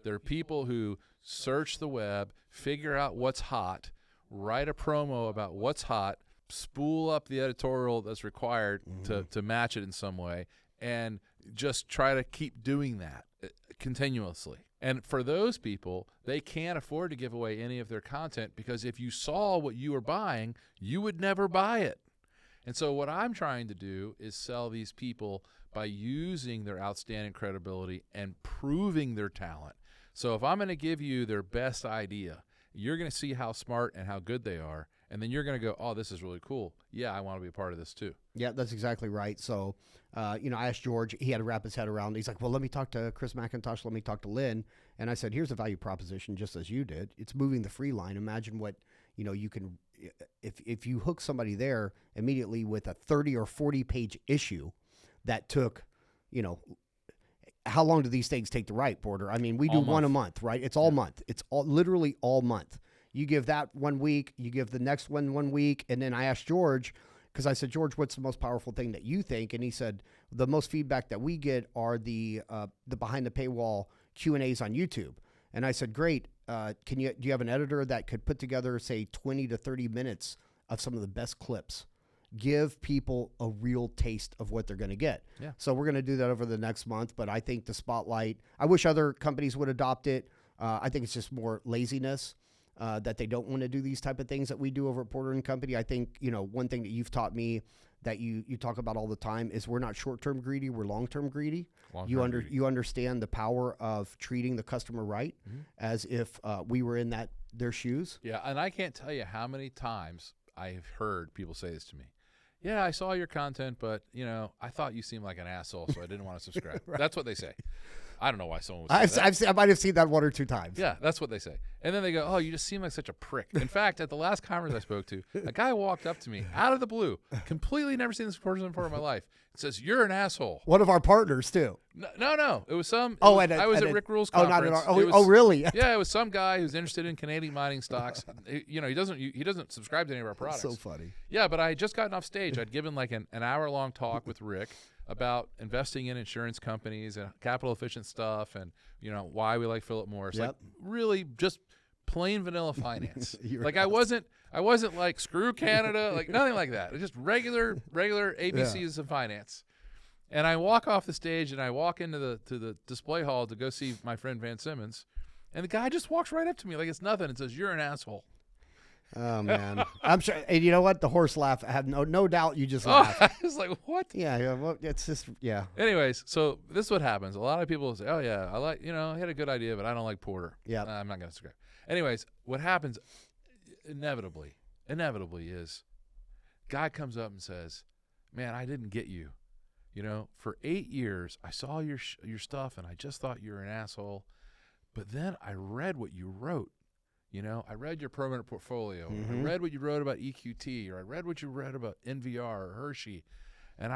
They're people who search the web, figure out what's hot, write a promo about what's hot, spool up the editorial that's required to match it in some way, and just try to keep doing that continuously. And for those people, they can't afford to give away any of their content, because if you saw what you were buying, you would never buy it. And so what I'm trying to do is sell these people by using their outstanding credibility and proving their talent. So if I'm going to give you their best idea, you're going to see how smart and how good they are. And then you're going to go, oh, this is really cool. Yeah, I want to be a part of this too. Yeah, that's exactly right. So, I asked George, he had to wrap his head around it. He's like, well, let me talk to Chris McIntosh. Let me talk to Lynn. And I said, here's a value proposition, just as you did. It's moving the free line. Imagine what, you can, if you hook somebody there immediately with a 30 or 40 page issue that took, how long do these things take to write, Porter? I mean, we do one a month, right? It's all month. It's literally all month. You give that 1 week, you give the next one 1 week, and then I asked George, because I said, George, what's the most powerful thing that you think? And he said, the most feedback that we get are the behind the paywall Q&As on YouTube. And I said, great. Do you have an editor that could put together, say, 20 to 30 minutes of some of the best clips? Give people a real taste of what they're going to get. Yeah. So we're going to do that over the next month. But I think the spotlight, I wish other companies would adopt it. I think it's just more laziness. That they don't want to do these type of things that we do over at Porter & Company. I think, one thing that you've taught me that you talk about all the time is we're not short-term greedy, we're long-term greedy. Long-term greedy. You understand the power of treating the customer right, as if we were in their shoes. Yeah, and I can't tell you how many times I've heard people say this to me. Yeah, I saw your content, but, I thought you seemed like an asshole, so I didn't want to subscribe. Right. That's what they say. I don't know why someone would say that. I might have seen that one or two times. Yeah, that's what they say. And then they go, oh, you just seem like such a prick. In fact, at the last conference I spoke to, a guy walked up to me out of the blue, completely never seen this person before in my life, says, you're an asshole. One of our partners, too. No. It was some. I was at Rick Rule's Oh, conference. not at all. Oh, really? Yeah, it was some guy who's interested in Canadian mining stocks. He doesn't subscribe to any of our products. So funny. Yeah, but I had just gotten off stage. I'd given like an hour-long talk with Rick about investing in insurance companies and capital-efficient stuff, and why we like Philip Morris. Yep. Like really just plain vanilla finance. You're Like I wasn't like screw Canada, like nothing like that. It's just regular ABCs of finance. And I walk off the stage and I walk into the display hall to go see my friend Van Simmons, and the guy just walks right up to me like it's nothing and says, "You're an asshole." Oh man, I'm sure. And you know what? The horse laugh. I have no doubt you just Oh, laughed. I was like, "What?" Yeah. Well, it's just Anyways, so this is what happens. A lot of people say, "Oh yeah, I like I had a good idea, but I don't like porter." Yeah. I'm not going to subscribe. Anyways, what happens inevitably is guy comes up and says, "Man, I didn't get you. For 8 years, I saw your stuff, and I just thought you were an asshole. But then I read what you wrote. I read your permanent portfolio. I read what you wrote about EQT, or I read what you read about NVR or Hershey. And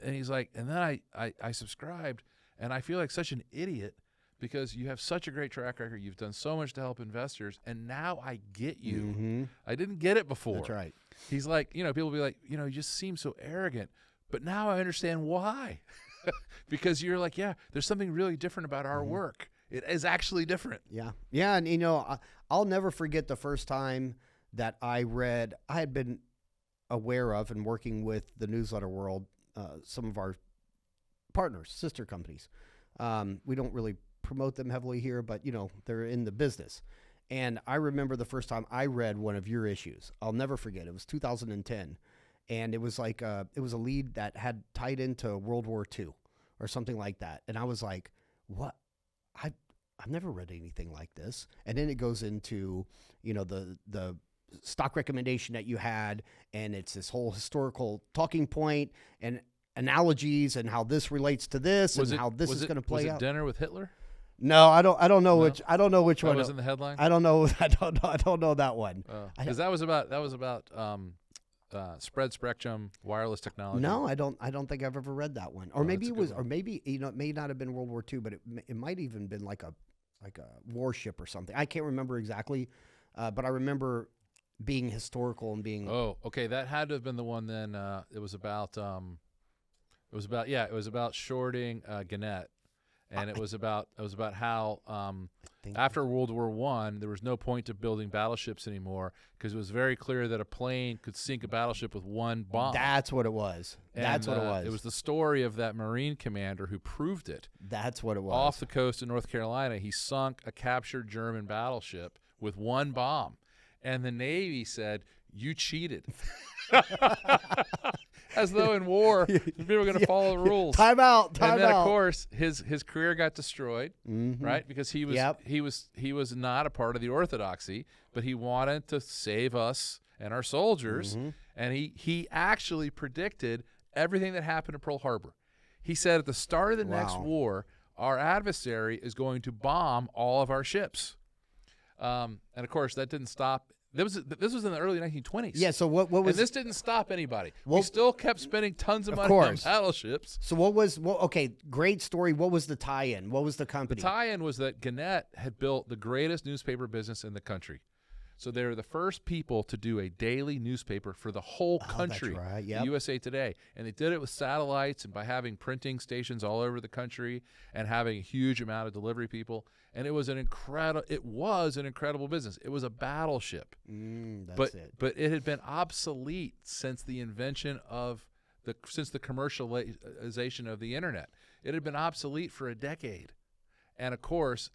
he's like, and then I subscribed, and I feel like such an idiot because you have such a great track record. You've done so much to help investors, and now I get you. I didn't get it before." That's right. He's like, people will be like, you just seem so arrogant. But now I understand why. Because you're like, yeah, there's something really different about our work. It is actually different. Yeah. Yeah. And, I'll never forget the first time that I had been aware of and working with the newsletter world, some of our partners, sister companies. We don't really promote them heavily here, but, they're in the business. And I remember the first time I read one of your issues. I'll never forget. It was 2010. And it was like it was a lead that had tied into World War II or something like that. And I was like, what? I've never read anything like this. And then it goes into, the stock recommendation that you had, and it's this whole historical talking point and analogies and how this relates to this how this is going to play out. Was it Dinner with Hitler? No, I don't know No? which one. That was in the headline? I don't know. I don't know that one. Because that was about spread spectrum wireless technology. No, I don't think I've ever read that one. Or maybe it was, or maybe it may not have been World War II, but it might even been like a warship or something. I can't remember exactly, but I remember being historical and being. Oh, okay, that had to have been the one. Then it was about shorting Gannett, and it was about how after World War I, there was no point to building battleships anymore because it was very clear that a plane could sink a battleship with one bomb. That's what it was. That's what it was. It was the story of that Marine commander who proved it. That's what it was. Off the coast of North Carolina, he sunk a captured German battleship with one bomb. And the Navy said, "You cheated." As though in war, people were going to follow the rules. Time out. And then, of course, his career got destroyed, right? Because he was not a part of the orthodoxy, but he wanted to save us and our soldiers. And he actually predicted everything that happened at Pearl Harbor. He said at the start of the next war, our adversary is going to bomb all of our ships. And of course, that didn't stop. This was in the early 1920s. Yeah. So what was? And this didn't stop anybody. We still kept spending tons of money on battleships. So okay, great story. What was the tie-in? What was the company? The tie-in was that Gannett had built the greatest newspaper business in the country. So they were the first people to do a daily newspaper for the whole country, that's right. Yep. USA Today. And they did it with satellites and by having printing stations all over the country and having a huge amount of delivery people. And it was an incredible business. It was a battleship. But it had been obsolete since the invention of since the commercialization of the internet. It had been obsolete for a decade. And of course,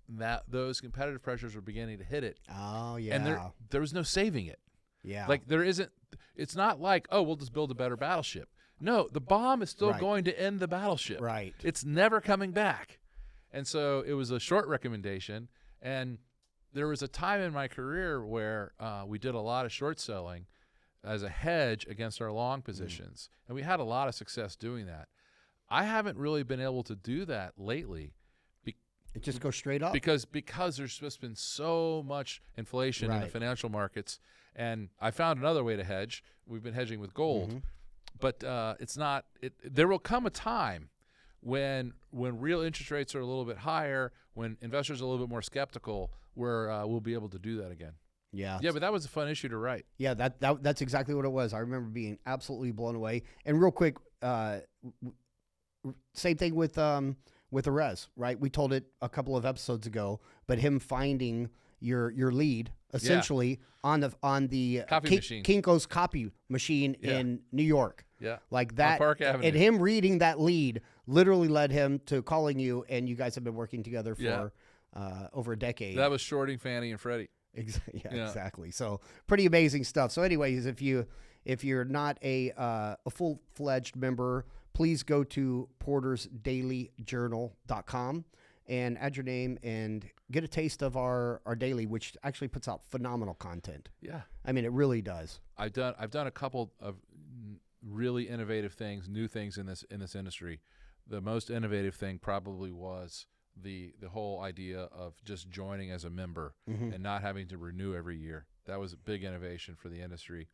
those competitive pressures were beginning to hit it. Oh, yeah. And there was no saving it. Yeah. Like it's not like, oh, we'll just build a better battleship. No, the bomb is still Right. going to end the battleship. Right. It's never coming back. And so it was a short recommendation. And there was a time in my career where we did a lot of short selling as a hedge against our long positions. And we had a lot of success doing that. I haven't really been able to do that lately It just goes straight up. because there's just been so much inflation in the Right. financial markets. And I found another way to hedge. We've been hedging with gold. Mm-hmm. But it's not. There will come a time when real interest rates are a little bit higher, when investors are a little bit more skeptical, where we'll be able to do that again. Yeah. Yeah, but that was a fun issue to write. Yeah, that's exactly what it was. I remember being absolutely blown away. And real quick, same thing with Arez, right? We told it a couple of episodes ago, but him finding your lead essentially on the Copy machine. Kinko's copy machine in New York. Yeah, Like that, on Park Avenue. and him reading that lead literally led him to calling you, and you guys have been working together for over a decade. That was shorting Fannie and Freddie. Yeah, exactly. So pretty amazing stuff. So anyways, if you're not a full-fledged member, please go to portersdailyjournal.com and add your name and get a taste of our daily, which actually puts out phenomenal content. Yeah, I mean, it really does. I've done a couple of really innovative things, new things in this industry. The most innovative thing probably was the whole idea of just joining as a member and not having to renew every year. That was a big innovation for the industry.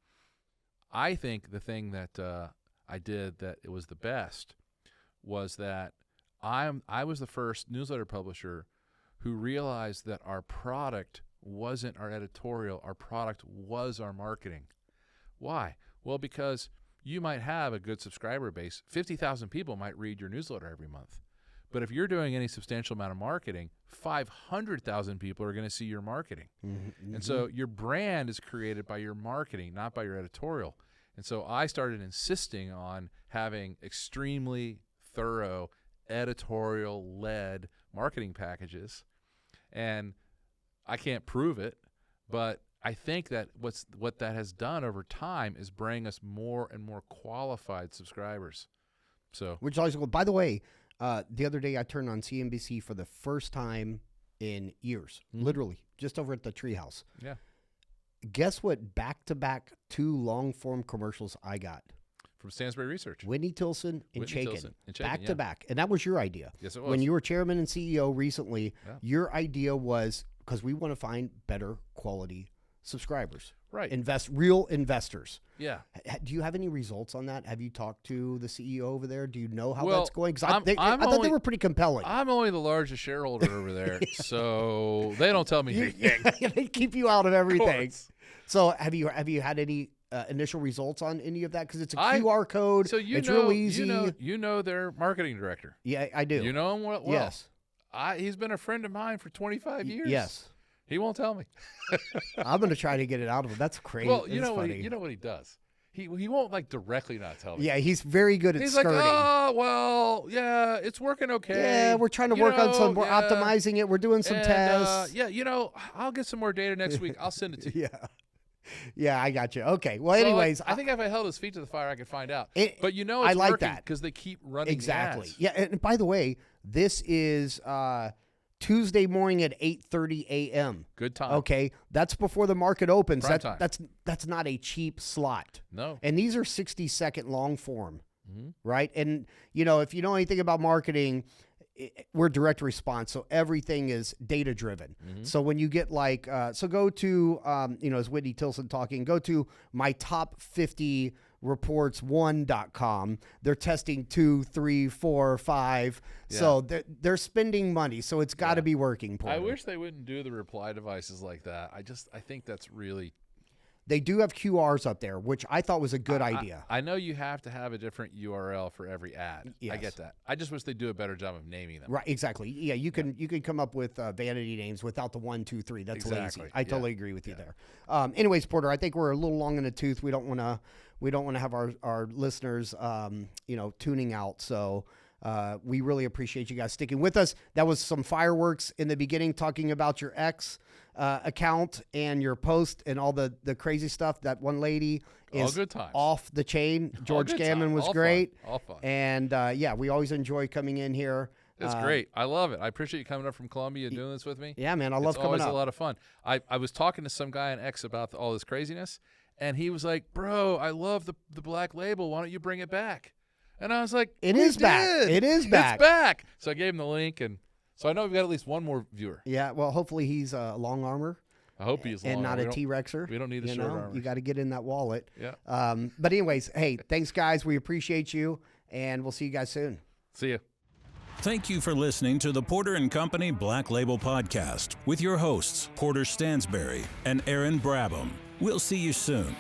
I think the thing that I did that it was the best was that I was the first newsletter publisher who realized that our product wasn't our editorial. Our product was our marketing. Why? Well, because you might have a good subscriber base. 50,000 people might read your newsletter every month. But if you're doing any substantial amount of marketing, 500,000 people are going to see your marketing. Mm-hmm. And so your brand is created by your marketing, not by your editorial. And so I started insisting on having extremely thorough editorial-led marketing packages. And I can't prove it, but I think that what that has done over time is bring us more and more qualified subscribers. So, Which always go. By the way, the other day I turned on CNBC for the first time in years, literally, just over at the Treehouse. yeah, Guess what? Back-to-back 2 long-form commercials I got. from Stansberry Research. Whitney Tilson and Whitney Chaikin. Tilson and Chaikin, Back to back. And that was your idea. Yes, it was. When you were chairman and CEO recently, Yeah. your idea was because we want to find better quality subscribers. Right. Real investors. Yeah. Do you have any results on that? Have you talked to the CEO over there? Do you know how Well, that's going? Because I'm I thought only- they were pretty compelling. I'm only the largest shareholder over there, so they don't tell me anything. They keep you out of everything. course. So have you had any initial results on any of that? Because it's a I- QR code. So you it's know, real easy. you know their marketing director. Yeah, I do. You know him well. Yes. He's been a friend of mine for 25 years. Yes. He won't tell me. I'm going to try to get it out of him. That's crazy. Well, you That's know what funny. you know what he does. He won't like directly not tell me. Yeah, he's very good at He's skirting. like, oh well, yeah, it's working okay. Yeah, we're trying to You work on some. know, We're yeah. optimizing it. We're doing some And, tests. yeah, I'll get some more data next week. I'll send it to you. Yeah. Yeah, I got you. Okay. Well, So, anyways, I think if I held his feet to the fire, I could find out. But you know, I it's like working that. because they keep running exactly. ads. Yeah, and by the way, this is Tuesday morning at 8:30 a.m. Good time. Okay, that's before the market opens. Prime time. That's not a cheap slot. No. And these are 60-second long form, Mm-hmm. right? And if you know anything about marketing, we're direct response, so everything is data driven. Mm-hmm. So when you get like, so go to, as Whitney Tilson talking, go to my top 50 reports1.com. They're testing 2, 3, 4, 5. Yeah. So they're spending money. So it's got to Yeah. be working. I Porter. wish they wouldn't do the reply devices like that. I think that's really. They do have QRs up there, which I thought was a good idea. I know you have to have a different URL for every ad. I Yes. get that. I just wish they'd do a better job of naming them. Right, exactly. Yeah, you can come up with vanity names without the 1, 2, 3. That's Exactly. lazy. I Yeah. totally agree with you there. Anyways, Porter, I think we're a little long in the tooth. We don't want to have our listeners tuning out. So we really appreciate you guys sticking with us. That was some fireworks in the beginning talking about your ex. account and your post and all the crazy stuff. That one lady All is good times. off the chain. George good Gammon time. was All great. fun. All fun. And yeah, we always enjoy coming in here. It's great. I love it. I appreciate you coming up from Columbia and doing this with me. Yeah, man, I love it's coming always up. a lot of fun. I was talking to some guy on X about all this craziness, and he was like, "Bro, I love the Black Label. Why don't you bring it back?" And I was like, It "We is back. did. It is back. It's back." So I gave him the link, and so I know we've got at least one more viewer. Yeah, well, hopefully he's a long armor I hope he's and long. not We a don't- T-Rexer. we don't need the you short know? armors. You got to get in that wallet. Yeah. But anyways, hey, thanks, guys. We appreciate you, and we'll see you guys soon. See ya. Thank you for listening to the Porter & Company Black Label Podcast with your hosts, Porter Stansberry and Aaron Brabham. We'll see you soon.